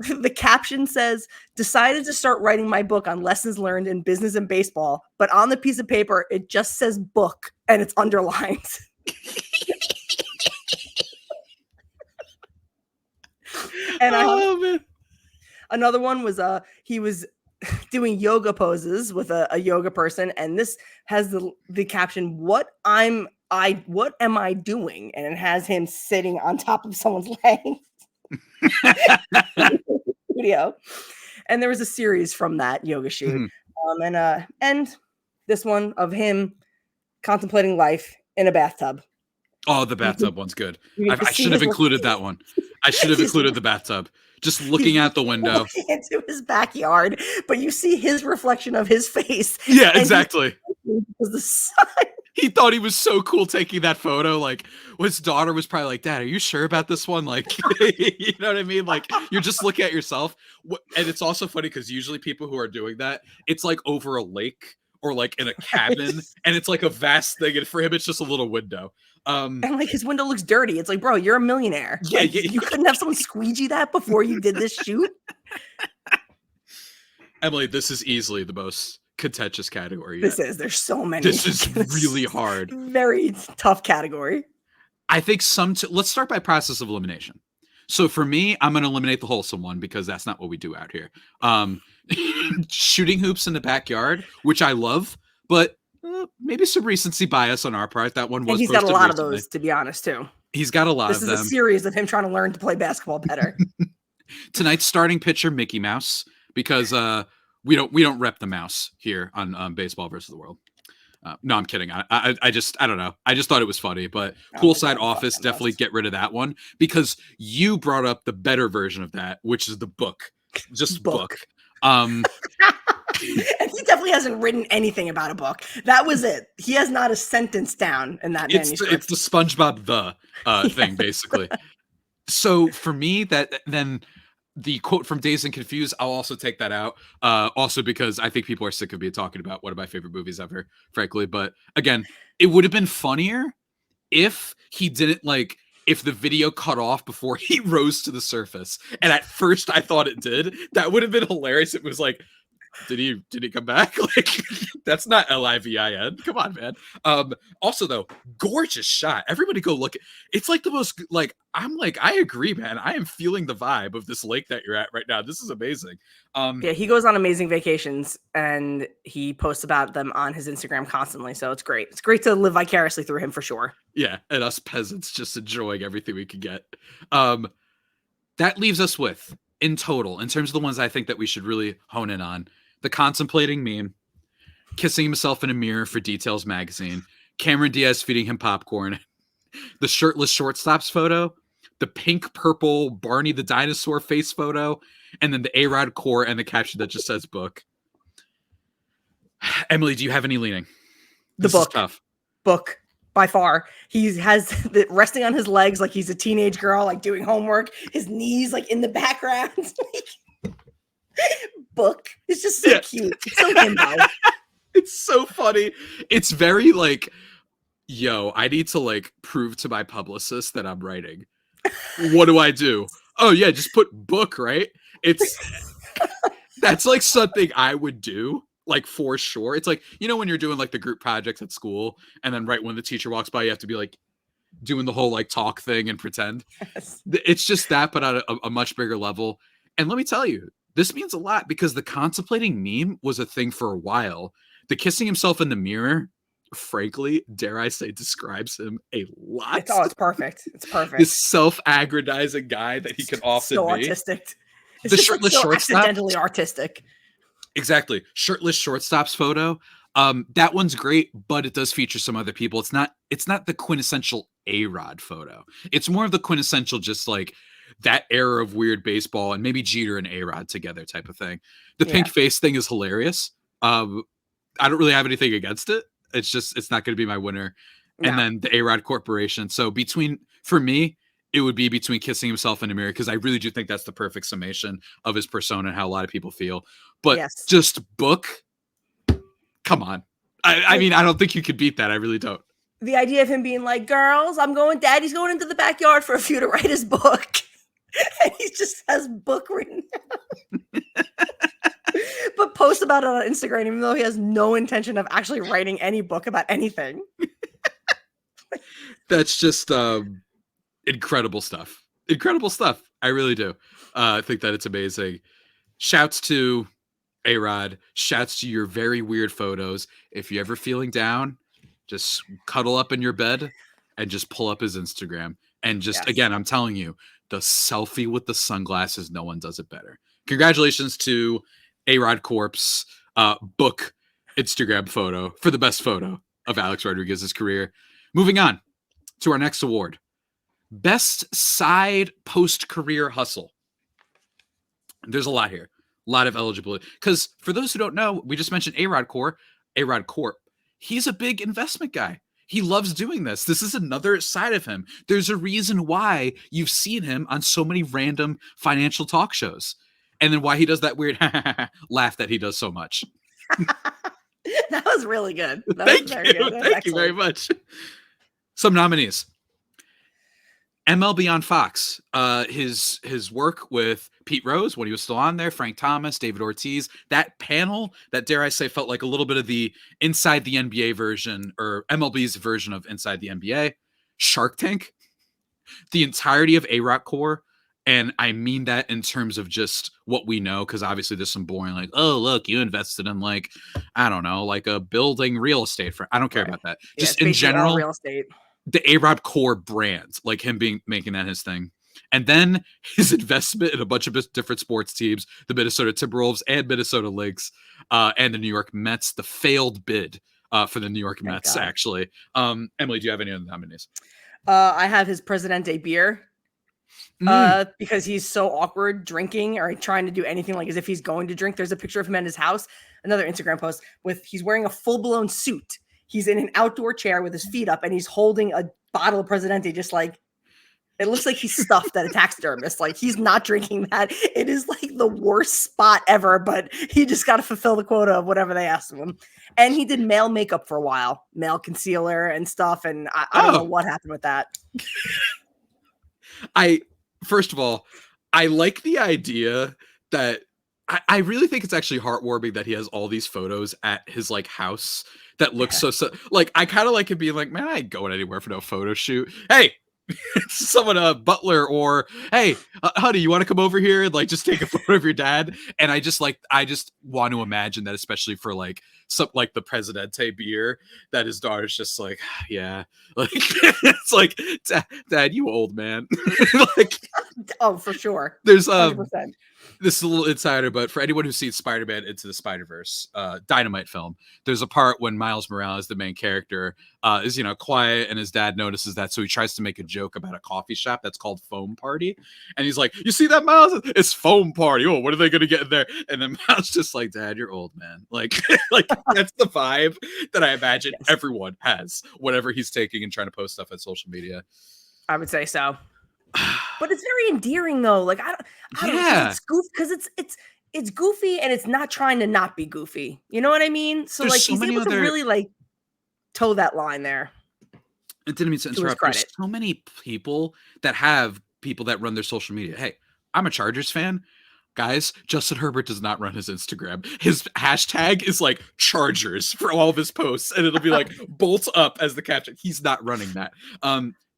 The caption says, "Decided to start writing my book on lessons learned in business and baseball, but on the piece of paper, it just says book and it's underlined." And another one was he was doing yoga poses with a yoga person, and this has the caption, what am I doing? And it has him sitting on top of someone's legs. Video. And there was a series from that yoga shoot. And this one of him contemplating life in a bathtub. Oh, the bathtub one's good. I should have included that one. I should have included the bathtub. Just looking out the window into his backyard, but you see his reflection of his face. Yeah, exactly. Because the sun. He thought he was so cool taking that photo. Like, his daughter was probably like, "Dad, are you sure about this one?" Like, you know what I mean? Like, you're just looking at yourself. And it's also funny because usually people who are doing that, it's like over a lake or like in a cabin, and it's like a vast thing. And for him, it's just a little window. And like his window looks dirty. It's like, bro, you're a millionaire. Yeah, like, you couldn't have someone squeegee that before you did this shoot. Emily, this is easily the most contentious category yet. There's so many. This is really hard. Very tough category. I think let's start by process of elimination. So for me, I'm going to eliminate the wholesome one because that's not what we do out here. Shooting hoops in the backyard, which I love, but maybe some recency bias on our part. That one was. And he's got a lot recently. Of those, to be honest, too. He's got a lot of them. This is a series of him trying to learn to play basketball better. Tonight's starting pitcher, Mickey Mouse, because we don't rep the mouse here on Baseball versus the World. No, I'm kidding. I don't know. I just thought it was funny, but poolside office, definitely get rid of that one because you brought up the better version of that, which is the book. Just book. And he definitely hasn't written anything about a book. That was it. He has not a sentence down in that manuscript. It's the SpongeBob thing, basically. So for me, then the quote from Dazed and Confused, I'll also take that out. Also because I think people are sick of me talking about one of my favorite movies ever, frankly. But again, it would have been funnier if he didn't if the video cut off before he rose to the surface. And at first I thought it did. That would have been hilarious. It was like, did he come back? Like, that's not LIVIN. Come on, man. Also though, gorgeous shot. Everybody go look. It's like the most I agree, man. I am feeling the vibe of this lake that you're at right now. This is amazing. Yeah, he goes on amazing vacations and he posts about them on his Instagram constantly. So it's great. It's great to live vicariously through him for sure. Yeah, and us peasants just enjoying everything we can get. That leaves us with, in total, in terms of the ones I think that we should really hone in on, the contemplating meme, kissing himself in a mirror for Details magazine, Cameron Diaz feeding him popcorn, the shirtless shortstops photo, the pink purple Barney the dinosaur face photo, and then the Arod core and the caption that just says book. Emily, do you have any leaning? This is tough. Book. by far. He has the resting on his legs like he's a teenage girl, like doing homework. His knees like in the background. Book. It's just so cute. It's so himbo. It's so funny. It's very like, yo, I need to like prove to my publicist that I'm writing. What do I do? Oh yeah, just put book, right? That's like something I would do, like for sure. It's like, you know, when you're doing like the group projects at school, and then right when the teacher walks by, you have to be like doing the whole like talk thing and pretend. Yes. It's just that, but on a much bigger level. And let me tell you, this means a lot because the contemplating meme was a thing for a while. The kissing himself in the mirror, frankly, dare I say, describes him a lot. It's perfect. It's perfect. This self-aggrandizing guy that he can often so be. Artistic. It's The just shirtless like so shortstop. accidentally artistic. Exactly. Shirtless shortstops photo. That one's great, but it does feature some other people. It's not the quintessential Arod photo. It's more of the quintessential just like that era of weird baseball and maybe Jeter and Arod together type of thing. The pink face thing is hilarious. I don't really have anything against it. It's not going to be my winner. No. And then the Arod Corporation. So for me, it would be between kissing himself in the mirror, because I really do think that's the perfect summation of his persona and how a lot of people feel. But just book, come on. I mean, I don't think you could beat that. I really don't. The idea of him being like, girls, Daddy's going into the backyard for a few to write his book. And he just has book written down. But post about it on Instagram, even though he has no intention of actually writing any book about anything. That's just incredible stuff. Incredible stuff. I really do. I think that it's amazing. Shouts to Arod. Shouts to your very weird photos. If you're ever feeling down, just cuddle up in your bed and just pull up his Instagram. And just, again, I'm telling you, the selfie with the sunglasses, no one does it better. Congratulations to Arod Corp's book Instagram photo for the best photo of Alex Rodriguez's career. Moving on to our next award. Best side post-career hustle. There's a lot here. A lot of eligibility. Because for those who don't know, we just mentioned Arod Corp. He's a big investment guy. He loves doing this. This is another side of him. There's a reason why you've seen him on so many random financial talk shows. And then why he does that weird laugh that he does so much. That was really good. Thank you very much. Some nominees. MLB on Fox. His work with Pete Rose when he was still on there, Frank Thomas, David Ortiz, that panel that, dare I say, felt like a little bit of the Inside the NBA version, or MLB's version of Inside the NBA. Shark Tank. The entirety of A-Rock Core. And I mean that in terms of just what we know, because obviously there's some boring, like, oh, look, you invested in, like, I don't know, like a building real estate. I don't care about that. Just in general, real estate. The A-Rod Core brand, like him making that his thing. And then his investment in a bunch of different sports teams, the Minnesota Timberwolves and Minnesota Lynx, and the New York Mets, the failed bid for the New York Mets, actually. Emily, do you have any other nominees? I have his Presidente beer. Because he's so awkward drinking or trying to do anything like as if he's going to drink. There's a picture of him in his house. Another Instagram post he's wearing a full-blown suit. He's in an outdoor chair with his feet up and he's holding a bottle of Presidente, just like it looks like he's stuffed at a taxidermist. Like he's not drinking that. It is like the worst spot ever, but he just got to fulfill the quota of whatever they asked of him. And he did male makeup for a while, male concealer and stuff. And I don't know what happened with that. First of all, I like the idea that I really think it's actually heartwarming that he has all these photos at his like house that looks so like, I kind of like it being like, man, I ain't going anywhere for no photo shoot. Hey, someone, a butler, or hey, honey, you want to come over here and like just take a photo of your dad? And I just want to imagine that, especially for like like the Presidente beer, that his daughter's just like, yeah, like it's like, Dad, you old man. Like Oh, for sure. There's 100%. this is a little insider, but for anyone who's seen Spider-Man Into the Spider-Verse, Dynamite film, there's a part when Miles Morales, the main character, is quiet, and his dad notices that, so he tries to make a joke about a coffee shop that's called Foam Party, and he's like, "You see that, Miles? It's Foam Party. Oh, what are they gonna get in there?" And then Miles just like, "Dad, you're old, man." Like, like that's the vibe that I imagine Yes. everyone has whenever he's taking and trying to post stuff on social media. I would say so. But it's very endearing though. Like I don't know, because Yeah, it's goof because it's goofy and it's not trying to not be goofy. You know what I mean? So there's like so he's many able to other. really like toe that line there It didn't mean to to his interrupt. There's credit. so many people that have people that run their social media. Hey, I'm a Chargers fan. Guys, Justin Herbert does not run his Instagram. His hashtag is like Chargers for all of his posts, and it'll be like bolts up as the caption. He's not running that.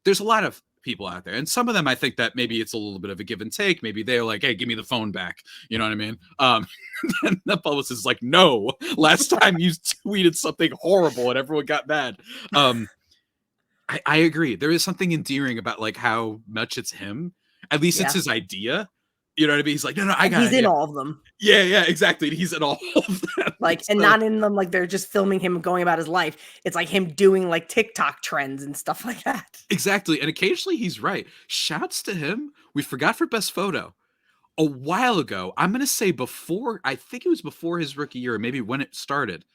There's a lot of people out there, and some of them I think that maybe it's a little bit of a give and take. Maybe they're like, "Hey, give me the phone back." You know what I mean? And the publicist is like, "No, last time you tweeted something horrible and everyone got mad." I agree. There is something endearing about like how much it's him. At least it's Yeah. his idea. You know what I mean? He's like, no, I And got an he's in idea. all of them. Yeah, exactly. He's in all of them. Like, and So, not in them like they're just filming him going about his life. It's like him doing like TikTok trends and stuff like that. exactly. And occasionally he's right. Shouts to him. We forgot for best photo. A while ago, I'm gonna say before, I think it was before his rookie year, or maybe when it started,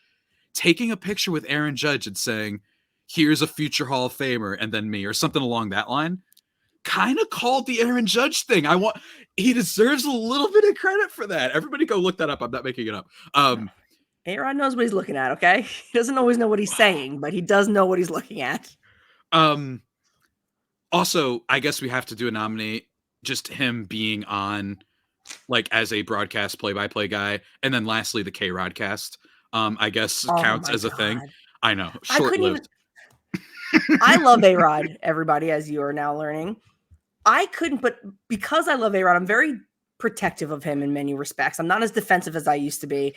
taking a picture with Aaron Judge and saying, "Here's a future Hall of Famer," and then me, or something along that line. Kind of called the Aaron Judge thing. He deserves a little bit of credit for that. Everybody go look that up. I'm not making it up. Arod knows what he's looking at, okay? He doesn't always know what he's saying, but he does know what he's looking at. Um Also, I guess we have to do a nominate just him being on like as a broadcast play-by-play guy, and then lastly the K-Rod cast. I guess Oh counts my as a thing. god. I know, I couldn't even short-lived. I love Arod, everybody, as you are now learning. I couldn't, but because I love Arod, I'm very protective of him in many respects. I'm not as defensive as I used to be,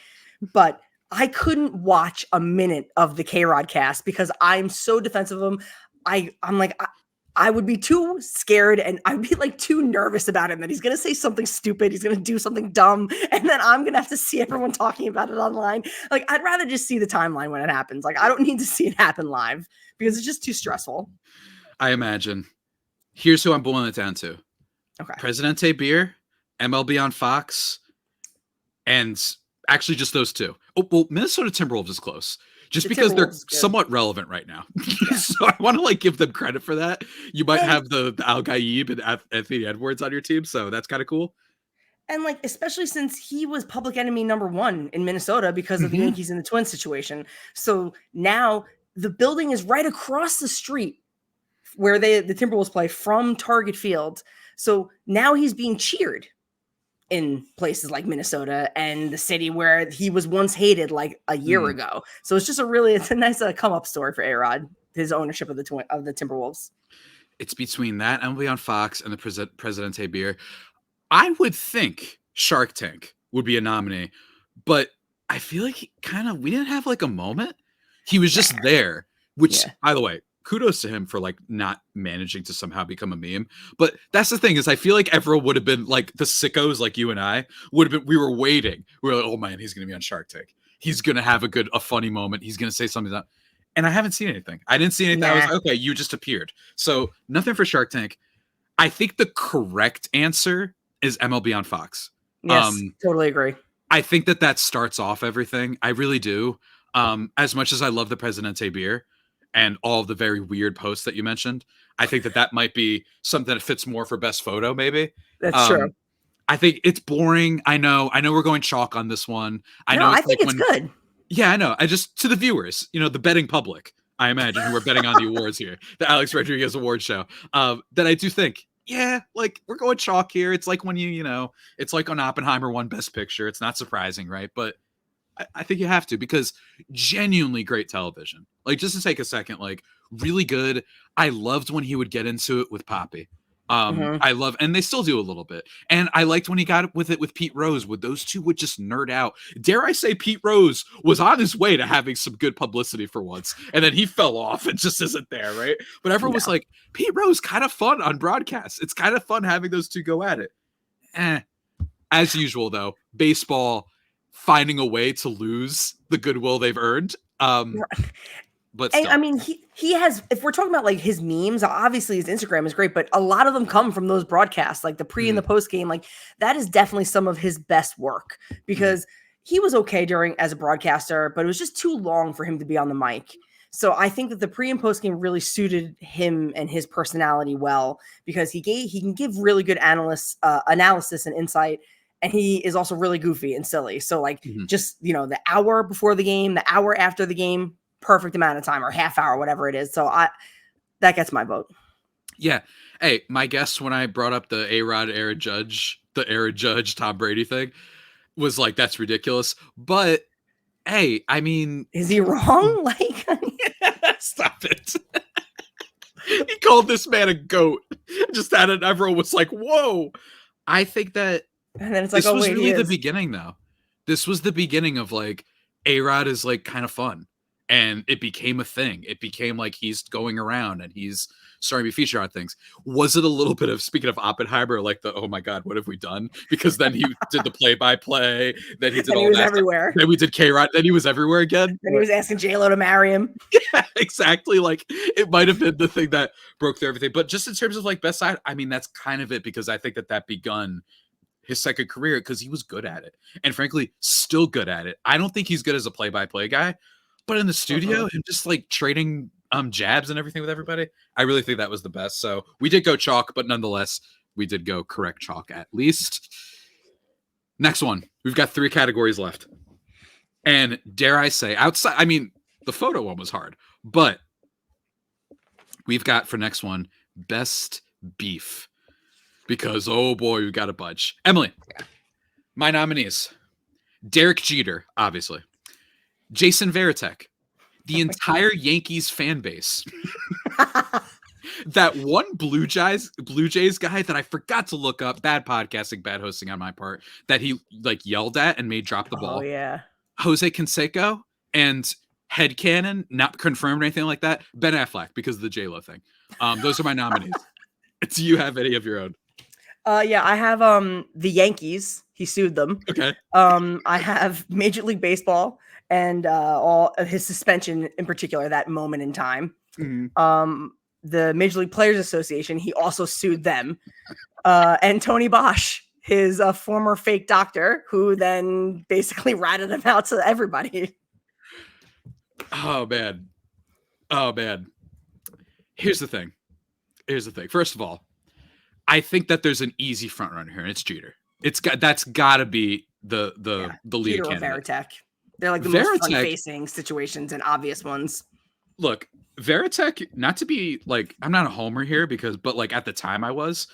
but I couldn't watch a minute of the K-Rod cast because I'm so defensive of him. I'm like, I would be too scared and I'd be like too nervous about him that he's going to say something stupid. He's going to do something dumb. And then I'm going to have to see everyone talking about it online. Like, I'd rather just see the timeline when it happens. Like, I don't need to see it happen live because it's just too stressful. I imagine. Here's who I'm boiling it down to. Okay. Presidente Beer, MLB on Fox, and actually just those two. Oh, well, Minnesota Timberwolves is close. Just because they're somewhat relevant right now. Yeah. So I want to like give them credit for that. You might And have the Al Gaib and Anthony Edwards on your team, so that's kind of cool. And like, especially since he was public enemy number one in Minnesota because of the Yankees and the Twins situation. So now the building is right across the street where the Timberwolves play from Target Field. So now he's being cheered in places like Minnesota and the city where he was once hated like a year ago. So it's a nice come up story for Arod, his ownership of the Timberwolves. It's between that MLB on Fox and the Presidente Beer. I would think Shark Tank would be a nominee, but I feel like we didn't have like a moment. He was just there, which, by the way, kudos to him for like not managing to somehow become a meme. But that's the thing is I feel like everyone would have been like the sickos like you and I would have been. We were waiting. We were like, oh man, he's going to be on Shark Tank. He's going to have a funny moment. He's going to say something that, and I haven't seen anything. I didn't see anything. I was like, okay, you just appeared. So nothing for Shark Tank. I think the correct answer is MLB on Fox. Yes, totally agree. I think that starts off everything. I really do. As much as I love the Presidente Beer and all of the very weird posts that you mentioned, I think that might be something that fits more for best photo, maybe. That's true. I think it's boring. I know we're going chalk on this one. I think it's good. Yeah, I know. I just, to the viewers, the betting public, I imagine, who are betting on the awards here, the Alex Rodriguez Award Show, that I do think, yeah, like we're going chalk here. It's like when it's like when Oppenheimer won Best Picture. It's not surprising, right? But I think you have to, because genuinely great television. Like, just to take a second, like really good. I loved when he would get into it with Poppy. Mhm. I love, and they still do a little bit. And I liked when he got with it with Pete Rose, with those two would just nerd out. Dare I say Pete Rose was on his way to having some good publicity for once, and then he fell off and just isn't there, right? But everyone was No. like, Pete Rose, kind of fun on broadcast. It's kind of fun having those two go at it. As usual, though, baseball finding a way to lose the goodwill they've earned. But And still. I mean, he has, if we're talking about like his memes, obviously his Instagram is great, but a lot of them come from those broadcasts, like the pre and the post game. Like that is definitely some of his best work because he was okay during as a broadcaster, but it was just too long for him to be on the mic. So I think that the pre and post game really suited him and his personality well because he can give really good analysis and insight, and he is also really goofy and silly. So like just the hour before the game, the hour after the game, perfect amount of time, or half hour, whatever it is. So that gets my vote. Yeah. Hey, my guess when I brought up the Arod Judge Tom Brady thing was like, that's ridiculous. But hey, I mean, is he wrong? Like, stop it. He called this man a goat. Just that, and everyone was like, whoa. I think that and then it's like, this was wait, really the beginning, though. This was the beginning of like, Arod is like kind of fun. And it became a thing. It became like he's going around and he's starting to be featured on things. Was it a little bit of, speaking of Oppenheimer, like the, oh my God, what have we done? Because then he did the play-by-play, then he did all that everywhere. Stuff. Then we did K-Rod, then he was everywhere again. Then he was asking J-Lo to marry him. Yeah, exactly. Like it might have been the thing that broke through everything. But just in terms of like best side, I mean, that's kind of it because I think that begun his second career because he was good at it. And frankly, still good at it. I don't think he's good as a play-by-play guy. But in the studio, and just like trading jabs and everything with everybody, I really think that was the best. So we did go chalk, but nonetheless, we did go correct chalk at least. Next one, we've got 3 categories left. And dare I say, outside, I mean, the photo one was hard, but we've got for next one, best beef. Because, oh boy, we've got a bunch. Emily, my nominees, Derek Jeter, obviously. Jason Varitek, the entire Yankees fan base. That one Blue Jays guy that I forgot to look up, bad podcasting, bad hosting on my part, that he like yelled at and made drop the ball. Oh yeah. Jose Canseco and headcanon, not confirmed or anything like that. Ben Affleck because of the J-Lo thing. Those are my nominees. Do you have any of your own? Yeah, I have the Yankees. He sued them. Okay. I have Major League Baseball and all of his suspension in particular, that moment in time. The Major League Players Association, he also sued them. And Tony Bosch, his former fake doctor, who then basically ratted him out to everybody. Oh man. Here's the thing. First of all, I think that there's an easy front runner here, and it's Jeter. That's got to be the lead Jeter candidate. Or Varitek. They're like the most front-facing situations and obvious ones. Look, Varitek, not to be like, I'm not a homer here but like at the time I was.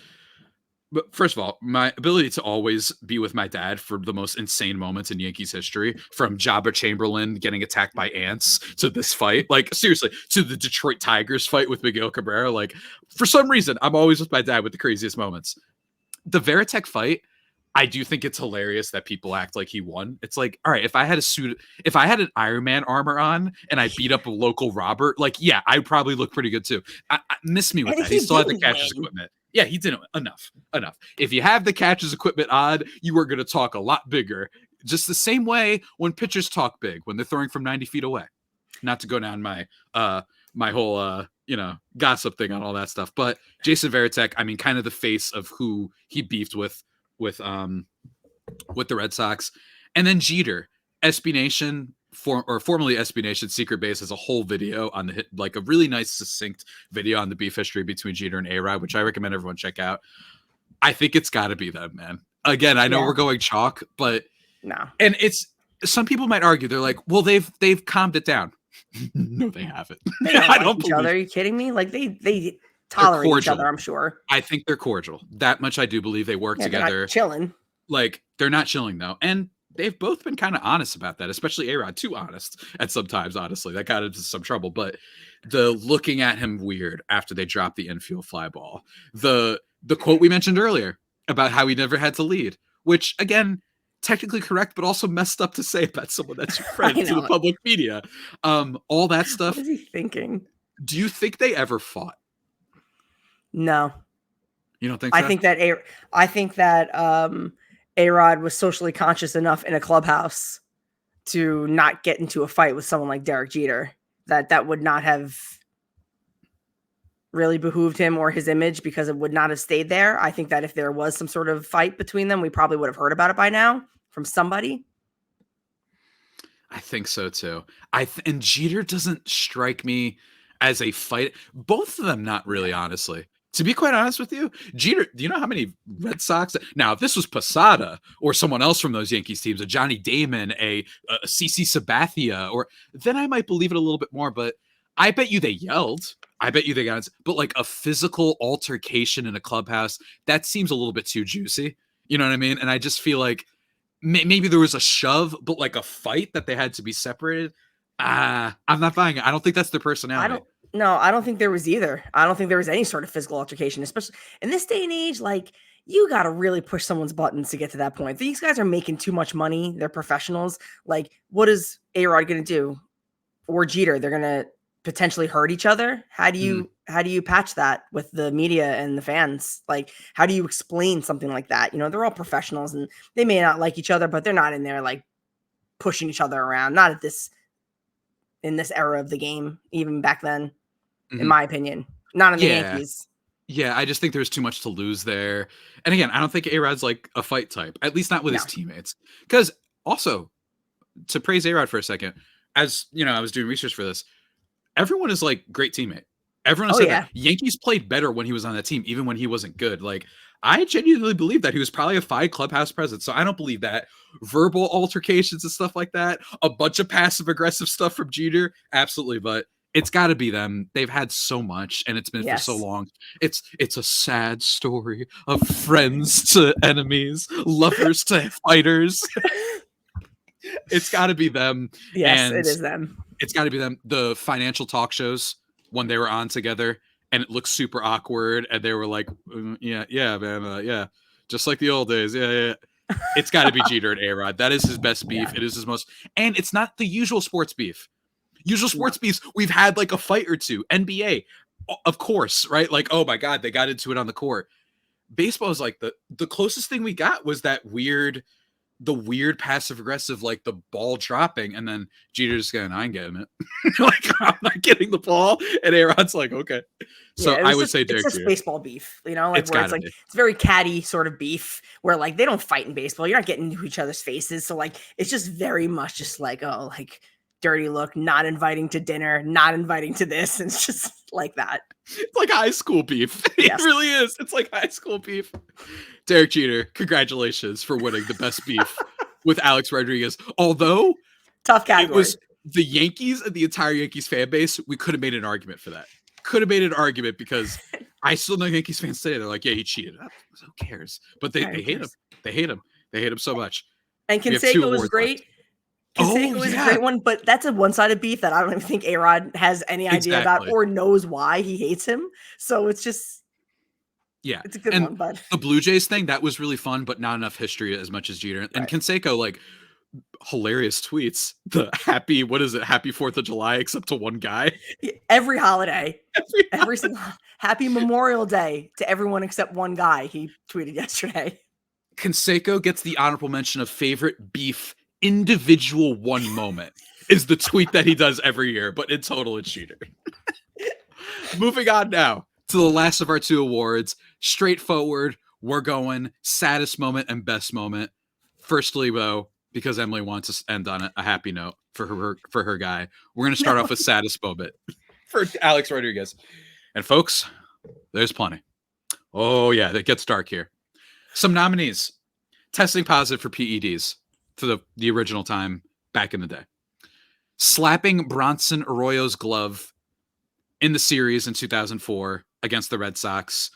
But first of all, my ability to always be with my dad for the most insane moments in Yankees history, from Jabba Chamberlain getting attacked by ants to this fight, like seriously, to the Detroit Tigers fight with Miguel Cabrera. Like for some reason, I'm always with my dad with the craziest moments. The Varitek fight, I do think it's hilarious that people act like he won. It's like, all right, if I had an Iron Man armor on and I beat up a local robber, like, yeah, I'd probably look pretty good too. Miss me with that. He still had the catcher's equipment. Yeah, he didn't. Enough. If you have the catcher's equipment on, you are going to talk a lot bigger. Just the same way when pitchers talk big when they're throwing from 90 feet away. Not to go down my whole gossip thing on all that stuff, but Jason Varitek, I mean, kind of the face of who he beefed with the Red Sox. And then Jeter, SB Nation, formerly SB Nation, Secret Base, has a whole video on like a really nice succinct video on the beef history between Jeter and A-Rod, which I recommend everyone check out. I think it's got to be them, man. Again, I know we're going chalk, but no. And it's, some people might argue, they're like, well, they've calmed it down. No, they haven't. They don't like each other. Are you kidding me? Like they tolerate each other, I'm sure. I think they're cordial. That much I do believe. They work together. They're not chilling. Like, they're not chilling, though. And they've both been kind of honest about that, especially A-Rod. Too honest at sometimes, honestly. That got into some trouble. But the looking at him weird after they dropped the infield fly ball, the The quote we mentioned earlier about how he never had to lead, which again, technically correct, but also messed up to say about someone that's your friend I to the know. public media. All that What stuff. is he thinking? Do you think they ever fought? No. You don't think I so? think that Arod was socially conscious enough in a clubhouse to not get into a fight with someone like Derek Jeter. That would not have really behooved him or his image, because it would not have stayed there. I think that if there was some sort of fight between them, we probably would have heard about it by now from somebody. I think so too. And Jeter doesn't strike me as a fight. Both of them, not really, honestly. To be quite honest with you, Jeter, do you know how many Red Sox? Now, if this was Posada or someone else from those Yankees teams, a Johnny Damon, a CC Sabathia, or then I might believe it a little bit more. But I bet you they yelled. I bet you they got, but like a physical altercation in a clubhouse, that seems a little bit too juicy. You know what I mean? And I just feel like maybe there was a shove, but like a fight that they had to be separated. I'm not buying it. I don't think that's their personality. I don't think there was either. I don't think there was any sort of physical altercation, especially in this day and age. Like, you got to really push someone's buttons to get to that point. These guys are making too much money. They're professionals. Like, what is A-Rod going to do? Or Jeter? They're going to potentially hurt each other. How do you patch that with the media and the fans? Like, how do you explain something like that? You know, they're all professionals and they may not like each other, but they're not in there like pushing each other around. Not in this era of the game, even back then, in my opinion. Not in the Yankees. Yeah, I just think there's too much to lose there. And again, I don't think A-Rod's like a fight type, at least not with his teammates. Because also, to praise A-Rod for a second, as you know, I was doing research for this, everyone is like great teammate. Everyone has said that Yankees played better when he was on that team, even when he wasn't good. Like, I genuinely believe that he was probably a fine clubhouse presence. So I don't believe that verbal altercations and stuff like that, a bunch of passive aggressive stuff from Jeter. Absolutely. But it's got to be them. They've had so much and it's been for so long. It's a sad story of friends to enemies, lovers to fighters. It's got to be them. Yes, it is them. It's got to be them. The financial talk shows when they were on together, and it looks super awkward, and they were like, yeah, man, yeah, just like the old days, yeah. It's got to be Jeter and A-Rod. That is his best beef. It is his most, and it's not the usual sports beef. Usual sports beefs, we've had like a fight or two. NBA, of course, right? Like, oh my God, they got into it on the court. Baseball is like the closest thing we got was that weird passive aggressive, like the ball dropping, and then Jeter's going, I ain't getting it. Like, I'm not getting the ball, and A-Rod's like, okay. So I would say Derek Jeter. Baseball beef, you know, like it's it's very catty sort of beef where like they don't fight in baseball. You're not getting into each other's faces, so like it's just very much just like, oh, like dirty look, not inviting to dinner, not inviting to this. And it's just like that. It's like high school beef. It really is. It's like high school beef. Derek Jeter, congratulations for winning the best beef with Alex Rodriguez. Although tough category. It was the Yankees and the entire Yankees fan base. We could have made an argument for that. Could have made an argument because I still know Yankees fans today. They're like, yeah, he cheated. Who cares? But they hate him. They hate him. They hate him so much. And Canseco was great. Canseco is a great one, but that's a one-sided beef that I don't even think A-Rod has any idea about or knows why he hates him. So it's just, it's a good one. But the Blue Jays thing, that was really fun, but not enough history as much as Jeter. And Canseco, like, hilarious tweets. The happy 4th of July, except to one guy. Every holiday. Every single happy Memorial Day to everyone except one guy, he tweeted yesterday. Canseco gets the honorable mention of favorite beef individual one moment is the tweet that he does every year, but in total it's Jeter. Moving on now to the last of our two awards. Straightforward, we're going saddest moment and best moment. Firstly, though, because Emily wants us to end on a happy note for her guy, we're going to start off with saddest moment for Alex Rodriguez. And folks, there's plenty. Oh yeah, it gets dark here. Some nominees: testing positive for PEDs for the original time back in the day, slapping Bronson Arroyo's glove in the series in 2004 against the Red Sox,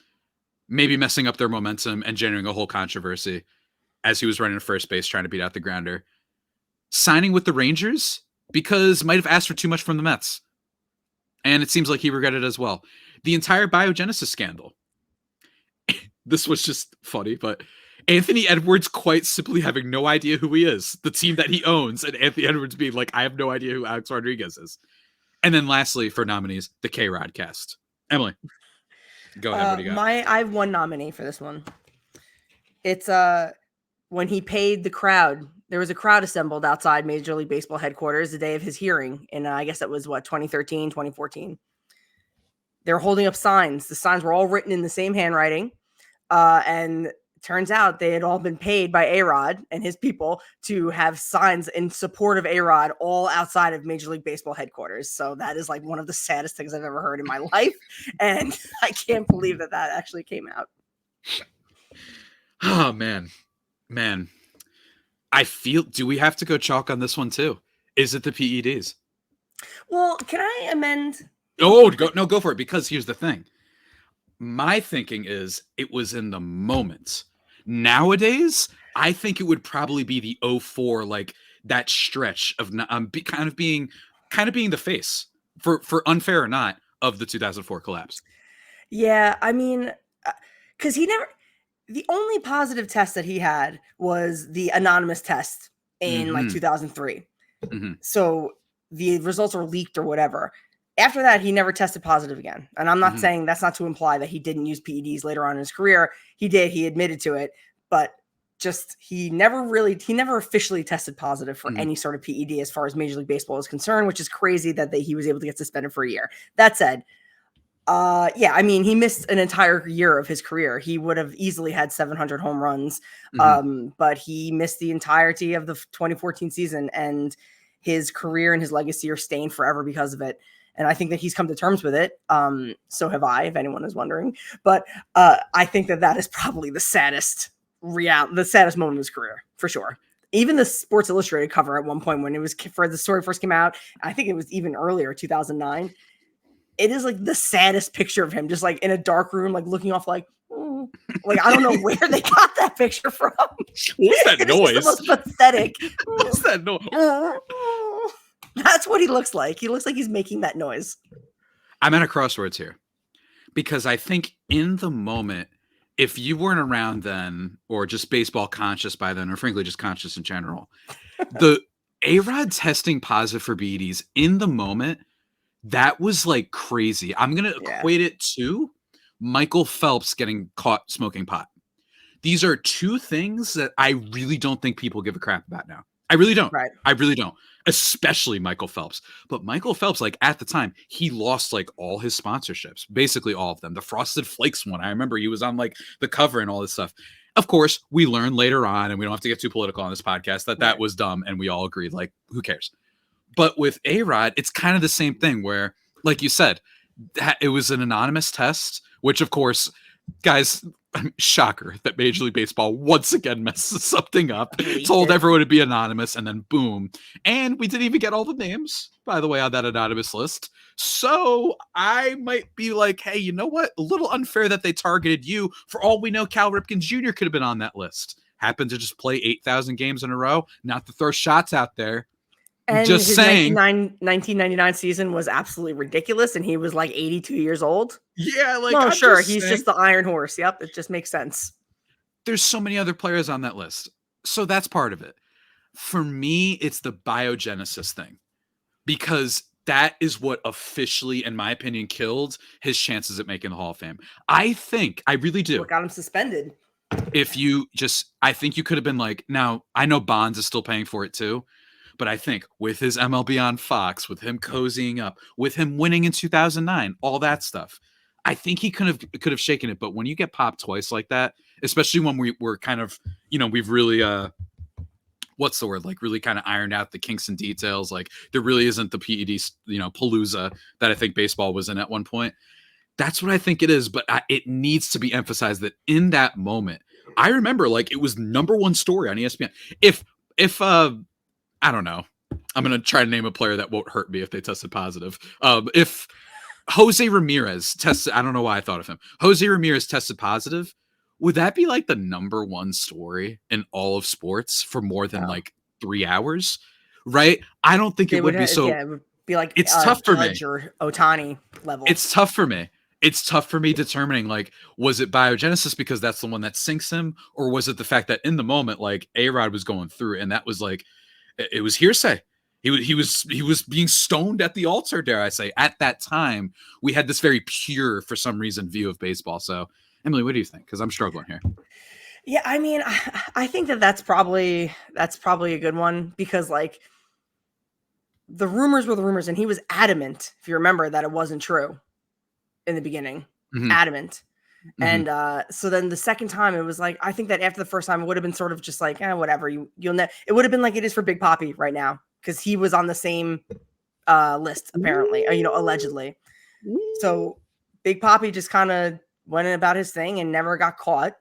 maybe messing up their momentum and generating a whole controversy as he was running to first base trying to beat out the grounder, signing with the Rangers because might have asked for too much from the Mets, and it seems like he regretted it as well. The entire biogenesis scandal, this was just funny, but Anthony Edwards quite simply having no idea who he is, the team that he owns, and Anthony Edwards being like, I have no idea who Alex Rodriguez is. And then lastly, for nominees, the K-Rod cast. Emily, go ahead. What do you got? I have one nominee for this one. It's when he paid the crowd. There was a crowd assembled outside Major League Baseball headquarters the day of his hearing. And I guess that was 2013, 2014. They were holding up signs. The signs were all written in the same handwriting. And turns out they had all been paid by Arod and his people to have signs in support of Arod all outside of Major League Baseball headquarters. So that is like one of the saddest things I've ever heard in my life. And I can't believe that actually came out. Oh, man. Do we have to go chalk on this one too? Is it the PEDs? Well, can I amend? Go for it. Because here's the thing. My thinking is it was in the moment. Nowadays, I think it would probably be the 04, like that stretch of kind of being the face for unfair or not of the 2004 collapse. Yeah, I mean, because the only positive test that he had was the anonymous test in like 2003. Mm-hmm. So the results are leaked or whatever. After that, he never tested positive again. And I'm not saying that's not to imply that he didn't use PEDs later on in his career. He did. He admitted to it. But just he never officially tested positive for any sort of PED as far as Major League Baseball is concerned, which is crazy that he was able to get suspended for a year. That said, I mean, he missed an entire year of his career. He would have easily had 700 home runs, but he missed the entirety of the 2014 season, and his career and his legacy are stained forever because of it. And I think that he's come to terms with it. So have I, if anyone is wondering. But I think that is probably the saddest moment of his career, for sure. Even the Sports Illustrated cover at one point when the story first came out, I think it was even earlier, 2009. It is like the saddest picture of him, just like in a dark room, like looking off, like I don't know where they got that picture from. What's that noise? It's the most pathetic. What's that noise? That's what he looks like. He looks like he's making that noise. I'm at a crossroads here because I think in the moment, if you weren't around then or just baseball conscious by then, or frankly, just conscious in general, the A-Rod testing positive for PEDs in the moment, that was like crazy. I'm going to equate it to Michael Phelps getting caught smoking pot. These are two things that I really don't think people give a crap about now. I really don't. Right. I really don't. Especially Michael Phelps. But Michael Phelps, like at the time, he lost like all his sponsorships, basically all of them. The Frosted Flakes one, I remember he was on like the cover and all this stuff. Of course, we learned later on, and we don't have to get too political on this podcast, that was dumb, and we all agreed, like, who cares? But with A-Rod, it's kind of the same thing where, like you said, it was an anonymous test, which of course, guys, shocker that Major League Baseball once again messes something up, told everyone to be anonymous, and then boom. And we didn't even get all the names, by the way, on that anonymous list. So I might be like, hey, you know what? A little unfair that they targeted you. For all we know, Cal Ripken Jr. could have been on that list. Happened to just play 8,000 games in a row, not to throw shots out there. And just his saying, 1999 season was absolutely ridiculous, and he was like 82 years old. Yeah, like, no, sure, he's just the Iron Horse. Yep, it just makes sense. There's so many other players on that list, so that's part of it. For me, it's the biogenesis thing, because that is what officially, in my opinion, killed his chances at making the Hall of Fame. I really do. What got him suspended? I think you could have been like, now I know Bonds is still paying for it too. But I think with his MLB on Fox, with him cozying up, with him winning in 2009, all that stuff, I think he could have shaken it. But when you get popped twice like that, especially when we're kind of, we've really, what's the word? Like really kind of ironed out the kinks and details. Like there really isn't the PED, palooza that I think baseball was in at one point. That's what I think it is. But it needs to be emphasized that in that moment, I remember like it was #1 story on ESPN. If I don't know. I'm going to try to name a player that won't hurt me if they tested positive. If Jose Ramirez tested, I don't know why I thought of him. Jose Ramirez tested positive. Would that be like the #1 story in all of sports for more than like 3 hours? Right? I don't think it would be so. Yeah, it would be like it's tough for me. Or Ohtani level. It's tough for me. it's tough for me determining, like, was it biogenesis because that's the one that sinks him, or was it the fact that in the moment, like, Arod was going through it, and that was like, it was hearsay. He was being stoned at the altar, dare I say. At that time, we had this very pure, for some reason, view of baseball. So, Emily, what do you think? Because I'm struggling here. Yeah, I mean, I think that's probably a good one, because like the rumors were the rumors, and he was adamant, if you remember, that it wasn't true in the beginning. Mhm. Adamant. Mhm. And so then the second time, it was like, I think that after the first time, it would have been sort of just like, whatever, you'll know. It would have been like it is for Big Papi right now, because he was on the same list, apparently, allegedly. So Big Papi just kind of went about his thing and never got caught.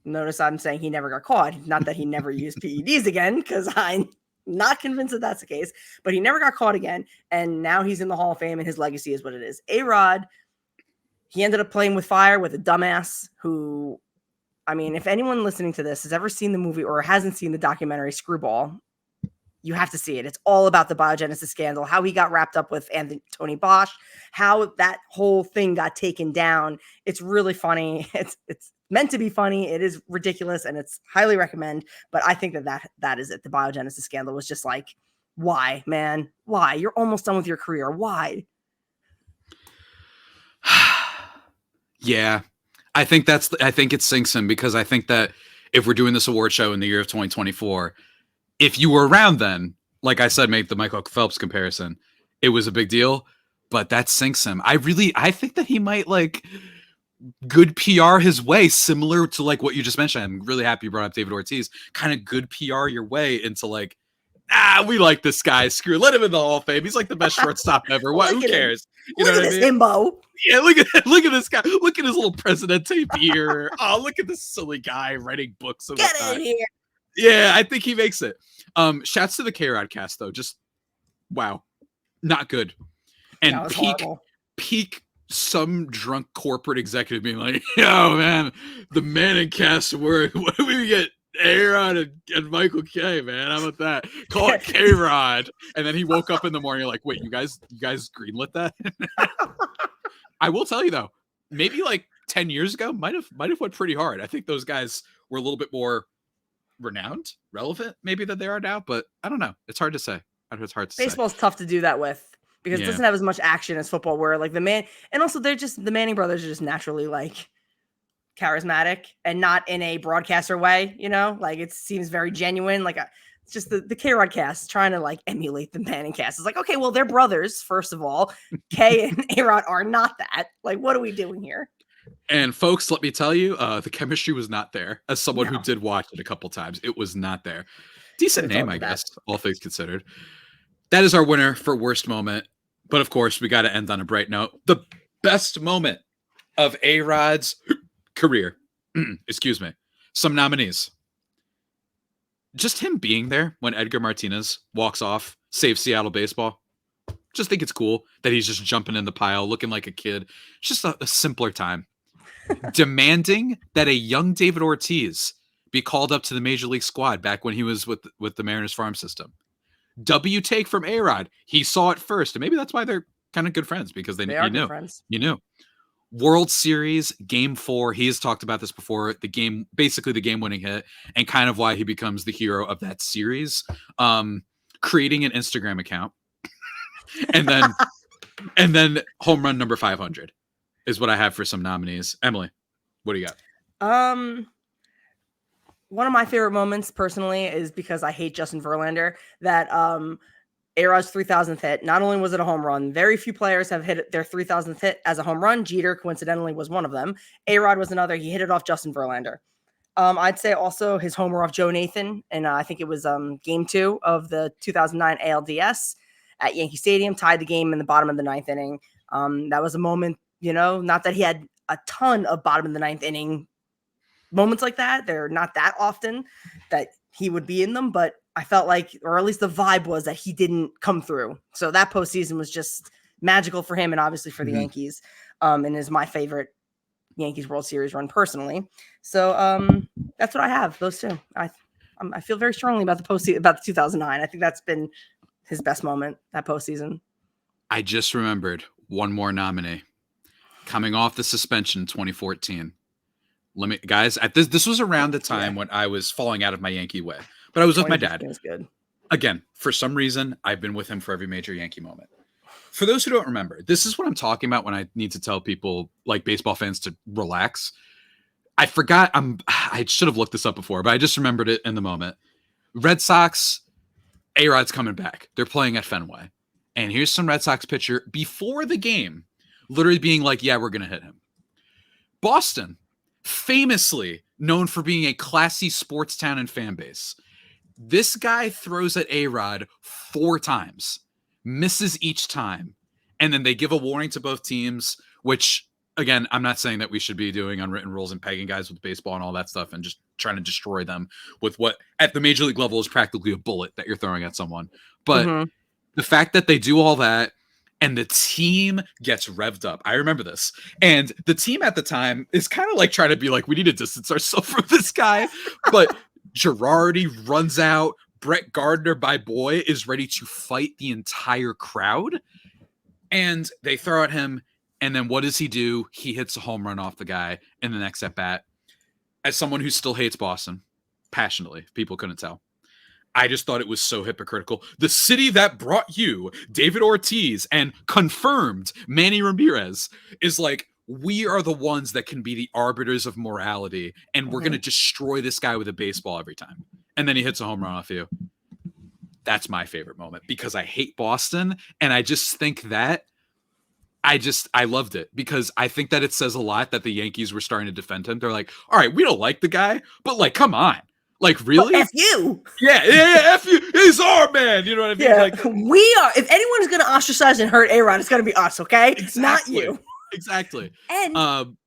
Notice I'm saying he never got caught. Not that he never used PEDs again, because I'm not convinced that that's the case. But he never got caught again, and now he's in the Hall of Fame, and his legacy is what it is. Arod, he ended up playing with fire with a dumbass who, I mean, if anyone listening to this has ever seen the movie or hasn't seen the documentary Screwball, you have to see it. It's all about the biogenesis scandal, how he got wrapped up with Tony Bosch, how that whole thing got taken down. It's really funny. It's meant to be funny. It is ridiculous, and it's highly recommend. But I think that is it. The biogenesis scandal was just like, why, man? Why? You're almost done with your career. Why? Yeah, I think it sinks him, because I think that if we're doing this award show in the year of 2024, if you were around then, like I said, make the Michael Phelps comparison, it was a big deal, but that sinks him. I think that he might, like, good PR his way, similar to like what you just mentioned. I'm really happy you brought up David Ortiz. Kind of good PR your way into like, we like this guy. Screw, let him in the Hall of Fame. He's like the best shortstop ever. What? Who cares? You know what I mean? Himbo. Yeah, look at this guy. Look at his little Presidente beer. Oh, look at this silly guy writing books. Get in here. Yeah, I think he makes it. Shouts to the K-Rod cast though. Just wow, not good. And peak some drunk corporate executive being like, yo man, the Manning cast work. What do we get? Arod and Michael K, man. How about that? Call it K-Rod. And then he woke up in the morning like, wait, you guys greenlit that? I will tell you though, maybe like 10 years ago, might have went pretty hard. I think those guys were a little bit more renowned, relevant, maybe, than they are now, but I don't know. It's hard to say. Baseball's tough to do that with, because it doesn't have as much action as football, where like and also the Manning brothers are just naturally like charismatic, and not in a broadcaster way, like it seems very genuine. Like it's just the K-Rod cast trying to like emulate the Manning cast. It's like, okay, well, they're brothers, first of all. K and Arod are not that. Like, what are we doing here? And folks, let me tell you, the chemistry was not there. As someone who did watch it a couple times, it was not there. Decent name, I guess, all things considered. That is our winner for worst moment. But of course, we got to end on a bright note. The best moment of A-Rod's career. Excuse me. Some nominees. Just him being there when Edgar Martinez walks off, saves Seattle baseball. Just think it's cool that he's just jumping in the pile, looking like a kid. It's just a simpler time. Demanding that a young David Ortiz be called up to the major league squad back when he was with the Mariners farm system. W take from Arod. He saw it first, and maybe that's why they're kind of good friends, because they are knew. Good friends. You knew. World Series Game 4. He has talked about this before. Basically the game-winning hit, and kind of why he becomes the hero of that series. Creating an Instagram account, and then home run number 500 is what I have for some nominees. Emily, what do you got? One of my favorite moments personally is, because I hate Justin Verlander, that Arod's 3,000th hit. Not only was it a home run, very few players have hit their 3,000th hit as a home run. Jeter, coincidentally, was one of them. Arod was another. He hit it off Justin Verlander. I'd say also his homer off Joe Nathan, and I think it was Game 2 of the 2009 ALDS at Yankee Stadium, tied the game in the bottom of the 9th inning. That was a moment, not that he had a ton of bottom of the 9th inning moments like that. They're not that often that he would be in them, but I felt like, or at least the vibe was, that he didn't come through. So that postseason was just magical for him, and obviously for the Yankees, and is my favorite Yankees World Series run personally. So that's what I have. Those two. I feel very strongly about the postseason, about the 2009. I think that's been his best moment, that postseason. I just remembered one more nominee. coming off the suspension in 2014. Let me, guys, at this was around the time when I was falling out of my Yankee way, but I was with my dad. Is good. Again, for some reason, I've been with him for every major Yankee moment. For those who don't remember, this is what I'm talking about when I need to tell people, like baseball fans, to relax. I forgot. I should have looked this up before, but I just remembered it in the moment. Red Sox, Arod's coming back. They're playing at Fenway. And here's some Red Sox pitcher before the game, literally being like, yeah, we're going to hit him. Boston, famously known for being a classy sports town and fan base. This guy throws at Arod 4 times, misses each time, and then they give a warning to both teams, which, again, I'm not saying that we should be doing unwritten rules and pegging guys with baseball and all that stuff and just trying to destroy them with what at the major league level is practically a bullet that you're throwing at someone. But the fact that they do all that and the team gets revved up. I remember this. And the team at the time is kind of like trying to be like, we need to distance ourselves from this guy. But Girardi runs out. Brett Gardner, by boy, is ready to fight the entire crowd. And they throw at him. And then what does he do? He hits a home run off the guy in the next at bat. As someone who still hates Boston, passionately, if people couldn't tell, I just thought it was so hypocritical. The city that brought you David Ortiz and confirmed Manny Ramirez is like, we are the ones that can be the arbiters of morality, and we're going to destroy this guy with a baseball every time. And then he hits a home run off you. That's my favorite moment because I hate Boston, and I just think that I loved it because I think that it says a lot that the Yankees were starting to defend him. They're like, all right, we don't like the guy, but like, come on. Like, really? Well, F you. Yeah, F you. He's our man. You know what I mean? Yeah, like, we are. If anyone's going to ostracize and hurt Arod, it's going to be us, okay? Exactly. Not you. Exactly. And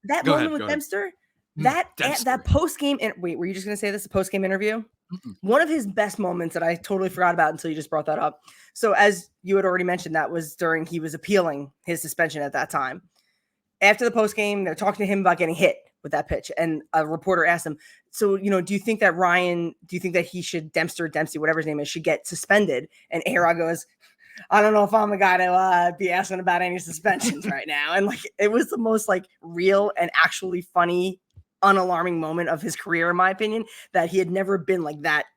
that moment with Dempster, that post-game... Wait, were you just going to say this? A post-game interview? Mm-mm. One of his best moments that I totally forgot about until you just brought that up. So as you had already mentioned, that was during he was appealing his suspension at that time. After the post-game, they're talking to him about getting hit with that pitch. And a reporter asked him, so, do you think that he should, Dempsey, whatever his name is, should get suspended? And Arod goes, I don't know if I'm the guy to be asking about any suspensions right now. And like, it was the most like real and actually funny, unalarming moment of his career, in my opinion, that he had never been like that.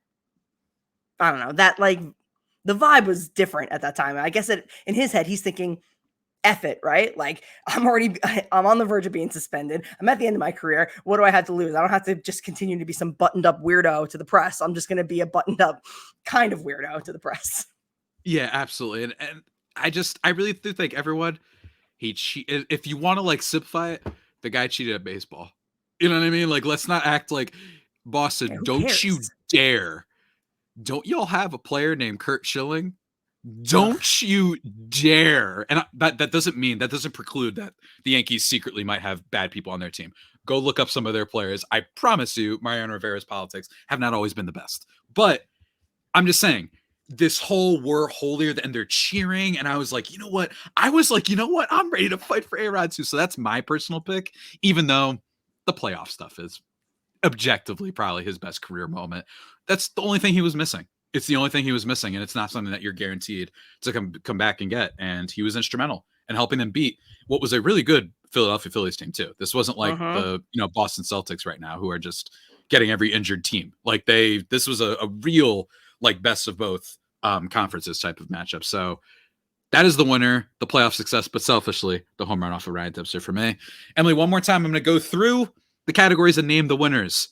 I don't know, that like the vibe was different at that time. I guess in his head, he's thinking, F it, right? Like I'm on the verge of being suspended. I'm at the end of my career. What do I have to lose? I don't have to just continue to be some buttoned up weirdo to the press. I'm just going to be a buttoned up kind of weirdo to the press. Yeah, absolutely. And I really do think everyone, if you want to like simplify it, the guy cheated at baseball. You know what I mean? Like, let's not act like Boston. Don't you dare. Don't y'all have a player named Kurt Schilling? Don't you dare. And that doesn't preclude that the Yankees secretly might have bad people on their team. Go look up some of their players. I promise you, Mariano Rivera's politics have not always been the best. But I'm just saying, this whole we're holier than they're cheering. And I was like, you know what? I'm ready to fight for Arod too. So that's my personal pick, even though the playoff stuff is objectively probably his best career moment. That's the only thing he was missing. It's the only thing he was missing, and it's not something that you're guaranteed to come back and get. And he was instrumental in helping them beat what was a really good Philadelphia Phillies team too. This wasn't like the Boston Celtics right now, who are just getting every injured team. Like this was a real like best of both conferences type of matchup. So that is the winner, the playoff success, but selfishly the home run off of Ryan Dempster for me. Emily, one more time, I'm going to go through the categories and name the winners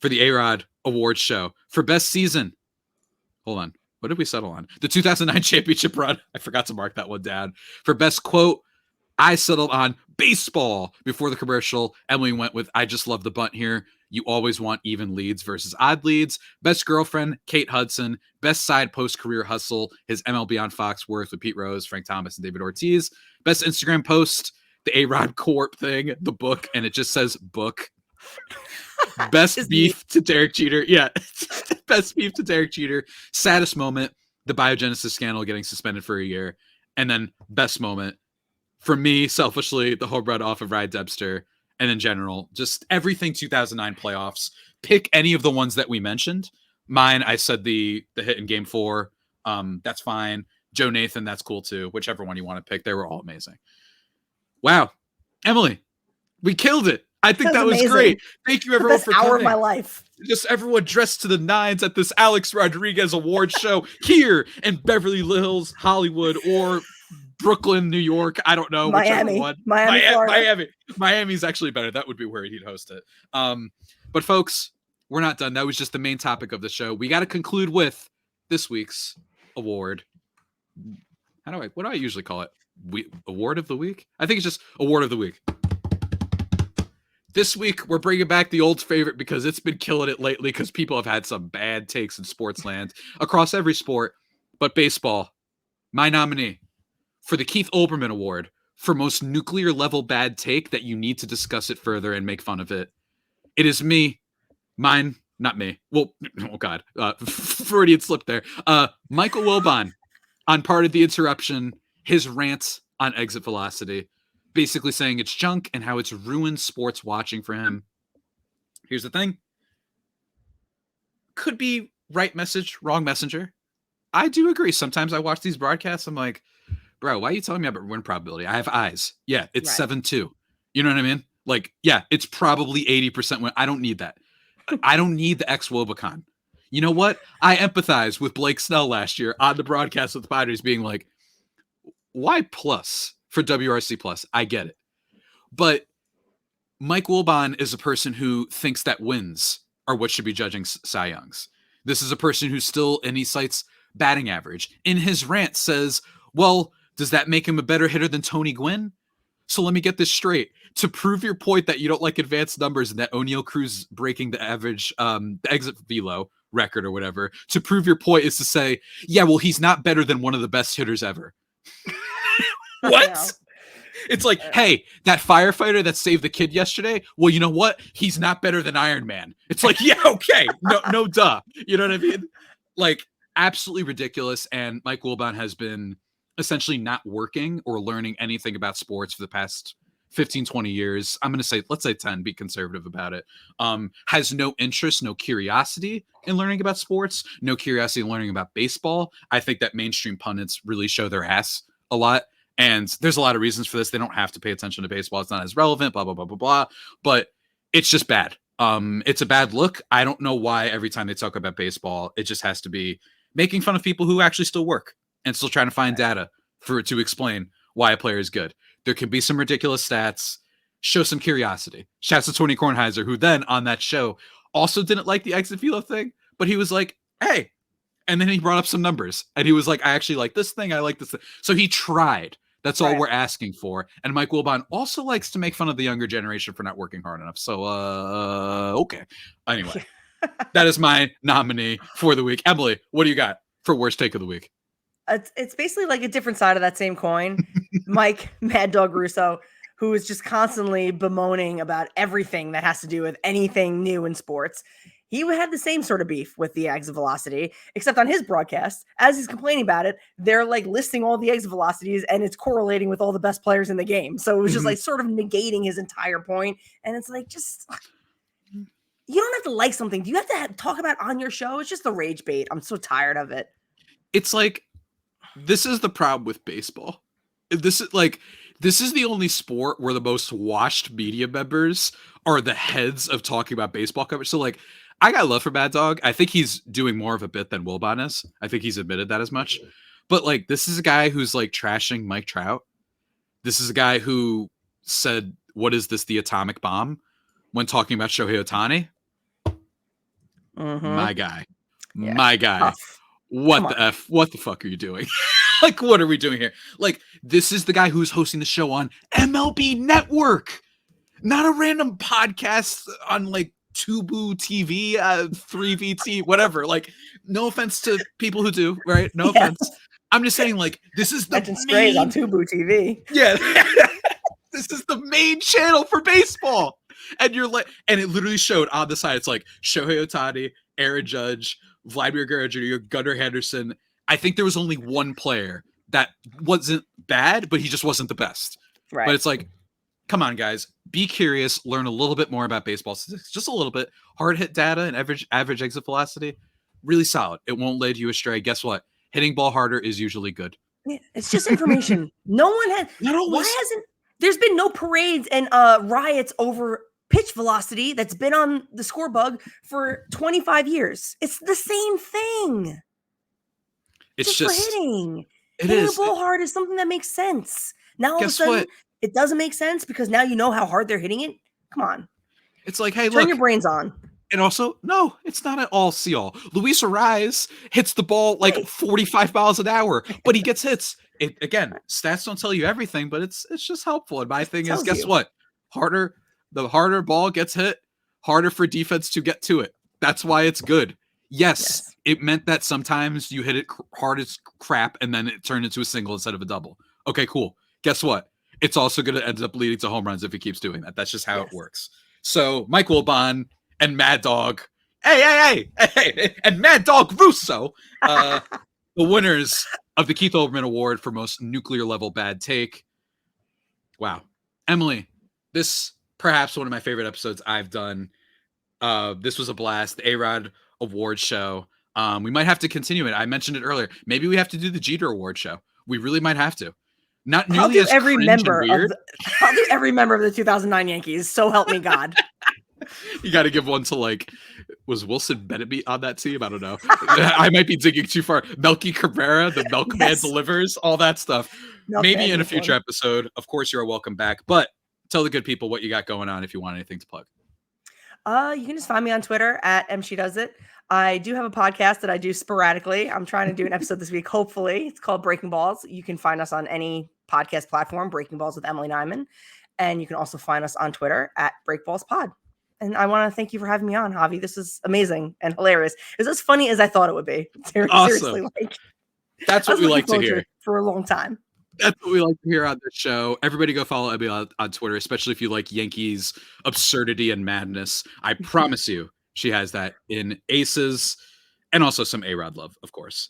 for the Arod Awards show. For best season. Hold on. What did we settle on? The 2009 championship run. I forgot to mark that one down. For best quote, I settled on baseball before the commercial. Emily went with, I just love the bunt here. You always want even leads versus odd leads. Best girlfriend, Kate Hudson. Best side post-career hustle, his MLB on Foxworth with Pete Rose, Frank Thomas, and David Ortiz. Best Instagram post, the Arod Corp thing, the book, and it just says book. Best beef to Derek Jeter. Yeah. Best beef to Derek Jeter. Saddest moment, the biogenesis scandal getting suspended for a year. And then best moment for me, selfishly, the home run off of Ryan Dempster. And in general, just everything 2009 playoffs. Pick any of the ones that we mentioned. Mine, I said the hit in game 4. That's fine. Joe Nathan, that's cool too. Whichever one you want to pick. They were all amazing. Wow. Emily, we killed it. I think that was amazing. great. Thank you, everyone, Best for hour coming. of my life. Just everyone dressed to the nines at this Alex Rodriguez award show here in Beverly Hills, Hollywood, or Brooklyn, New York. I don't know, whichever one. Florida. Miami's actually better. That would be where he'd host it. But folks, we're not done. That was just the main topic of the show. We got to conclude with this week's award. What do I usually call it? Award of the week? I think it's just award of the week. This week, we're bringing back the old favorite because it's been killing it lately because people have had some bad takes in sports land across every sport. But baseball, my nominee for the Keith Olbermann Award for most nuclear level bad take that you need to discuss it further and make fun of it. It is not me. Well, oh God, Freudian slip there. Michael Wilbon on Part of the Interruption, his rant on exit velocity. Basically saying it's junk and how it's ruined sports watching for him. Here's the thing. Could be right message, wrong messenger. I do agree. Sometimes I watch these broadcasts. I'm like, bro, why are you telling me about win probability? I have eyes. Yeah, it's 7-2. You know what I mean? Like, yeah, it's probably 80% win. I don't need that. I don't need the ex-Wobicon. You know what? I empathize with Blake Snell last year on the broadcast with the Padres being like, why plus? For WRC plus, I get it. But Mike Wilbon is a person who thinks that wins are what should be judging Cy Youngs. This is a person who still, and he cites batting average. In his rant says, well, does that make him a better hitter than Tony Gwynn? So let me get this straight. To prove your point that you don't like advanced numbers and that O'Neill Cruz breaking the average, the exit velo record or whatever, to prove your point is to say, yeah, well, he's not better than one of the best hitters ever. What? It's like, hey, that firefighter that saved the kid yesterday, well, you know what? He's not better than Iron Man. It's like, yeah, okay. No, duh. You know what I mean? Like, absolutely ridiculous. And Mike Wilbon has been essentially not working or learning anything about sports for the past 15, 20 years. I'm going to say, let's say 10, be conservative about it. Has no interest, no curiosity in learning about sports, no curiosity in learning about baseball. I think that mainstream pundits really show their ass a lot. And there's a lot of reasons for this. They don't have to pay attention to baseball. It's not as relevant, blah, blah, blah, blah, blah. But it's just bad. It's a bad look. I don't know why every time they talk about baseball, it just has to be making fun of people who actually still work and still trying to find data to explain why a player is good. There can be some ridiculous stats. Show some curiosity. Shouts to Tony Kornheiser, who then on that show also didn't like the exit velo thing, but he was like, hey. And then he brought up some numbers and he was like, I actually like this thing. I like this thing. So he tried. That's all we're asking for. And Mike Wilbon also likes to make fun of the younger generation for not working hard enough. So, okay. Anyway, that is my nominee for the week. Emily, what do you got for worst take of the week? It's basically like a different side of that same coin. Mike Mad Dog Russo, who is just constantly bemoaning about everything that has to do with anything new in sports. He had the same sort of beef with the exit velocity, except on his broadcast, as he's complaining about it, they're like listing all the exit velocities and it's correlating with all the best players in the game. So it was just like sort of negating his entire point. And it's like, just, you don't have to like something. Do you have to talk about on your show? It's just the rage bait. I'm so tired of it. It's like, this is the problem with baseball. This is the only sport where the most washed media members are the heads of talking about baseball coverage. So like, I got love for Bad Dog. I think he's doing more of a bit than Wilbon is. I think he's admitted that as much. But like, this is a guy who's like trashing Mike Trout. This is a guy who said, what is this, the atomic bomb? When talking about Shohei Ohtani. Mm-hmm. My guy. Yeah. My guy. Tough. What the F? What the fuck are you doing? Like, what are we doing here? Like, this is the guy who's hosting the show on MLB Network. Not a random podcast on like Tubu TV, 3VT, whatever. Like, no offense to people who do, right? No offense. I'm just saying, like, this is the main on Tubu TV. Yeah. This is the main channel for baseball. And you're like, and it literally showed on the side, it's like Shohei Ohtani, Aaron Judge, Vladimir Guerrero Jr., Gunnar Henderson. I think there was only one player that wasn't bad, but he just wasn't the best. Right. But it's like, come on, guys, be curious, learn a little bit more about baseball statistics, just a little bit. Hard hit data and average exit velocity, really solid. It won't lead you astray. Guess what? Hitting ball harder is usually good. Yeah, it's just information. No one has. Not always. Why hasn't There's been no parades and riots over pitch velocity that's been on the score bug for 25 years. It's the same thing. It's just for hitting. It Hitting is. the ball hard is something that makes sense. Now all of a Guess sudden, what? it doesn't make sense because now you know how hard they're hitting it. Come on. It's like, hey, Turn look. your brains on. And also, no, it's not at all see all. Luis Ariz hits the ball like 45 miles an hour, but he gets hits. Again, stats don't tell you everything, but it's just helpful. And my thing is, guess what? The harder ball gets hit, harder for defense to get to it. That's why it's good. Yes, it meant that sometimes you hit it hard as crap and then it turned into a single instead of a double. Okay, cool. Guess what? It's also going to end up leading to home runs if he keeps doing that. That's just how it works. So Mike Wilbon and Mad Dog, hey, and Mad Dog Russo, the winners of the Keith Olbermann Award for most nuclear level bad take. Wow. Emily, this perhaps one of my favorite episodes I've done. This was a blast. The Arod Award show. We might have to continue it. I mentioned it earlier. Maybe we have to do the Jeter Award show. We really might have to. Not nearly as every cringe member and weird. I'll do every member of the 2009 Yankees. So help me God. You got to give one to, like, was Wilson Bennett on that team? I don't know. I might be digging too far. Melky Cabrera, the Milkman delivers, all that stuff. Maybe in a future episode. Of course, you're welcome back. But tell the good people what you got going on if you want anything to plug. You can just find me on Twitter at mshedoesit. I do have a podcast that I do sporadically. I'm trying to do an episode this week, hopefully. It's called Breaking Balls. You can find us on any podcast platform, Breaking Balls with Emily Nyman. And you can also find us on Twitter at BreakBallsPod. And I want to thank you for having me on, Javi. This is amazing and hilarious. It was as funny as I thought it would be. Seriously, like, that's what we like to hear for a long time. That's what we like to hear on this show. Everybody go follow Emily on Twitter, especially if you like Yankees absurdity and madness. I promise you she has that in Aces and also some A-Rod love, of course.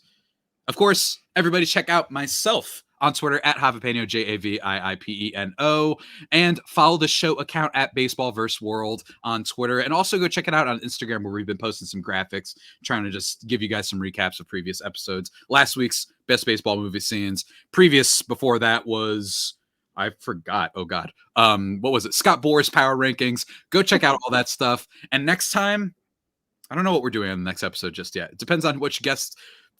Of course, everybody check out myself on Twitter at Javipeno, Javiipeno, and follow the show account at Baseball vs. World on Twitter. And also go check it out on Instagram where we've been posting some graphics, trying to just give you guys some recaps of previous episodes. Last week's best baseball movie scenes. Before that was, I forgot. Oh God. What was it? Scott Boras power rankings. Go check out all that stuff. And next time, I don't know what we're doing on the next episode just yet. It depends on which guest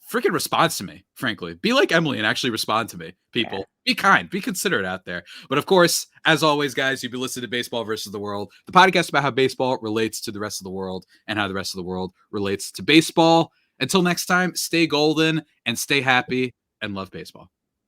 freaking responds to me, frankly. Be like Emily and actually respond to me, people. Yeah. Be kind. Be considerate out there. But of course, as always, guys, you've been listening to Baseball versus the World, the podcast about how baseball relates to the rest of the world and how the rest of the world relates to baseball. Until next time, stay golden and stay happy and love baseball.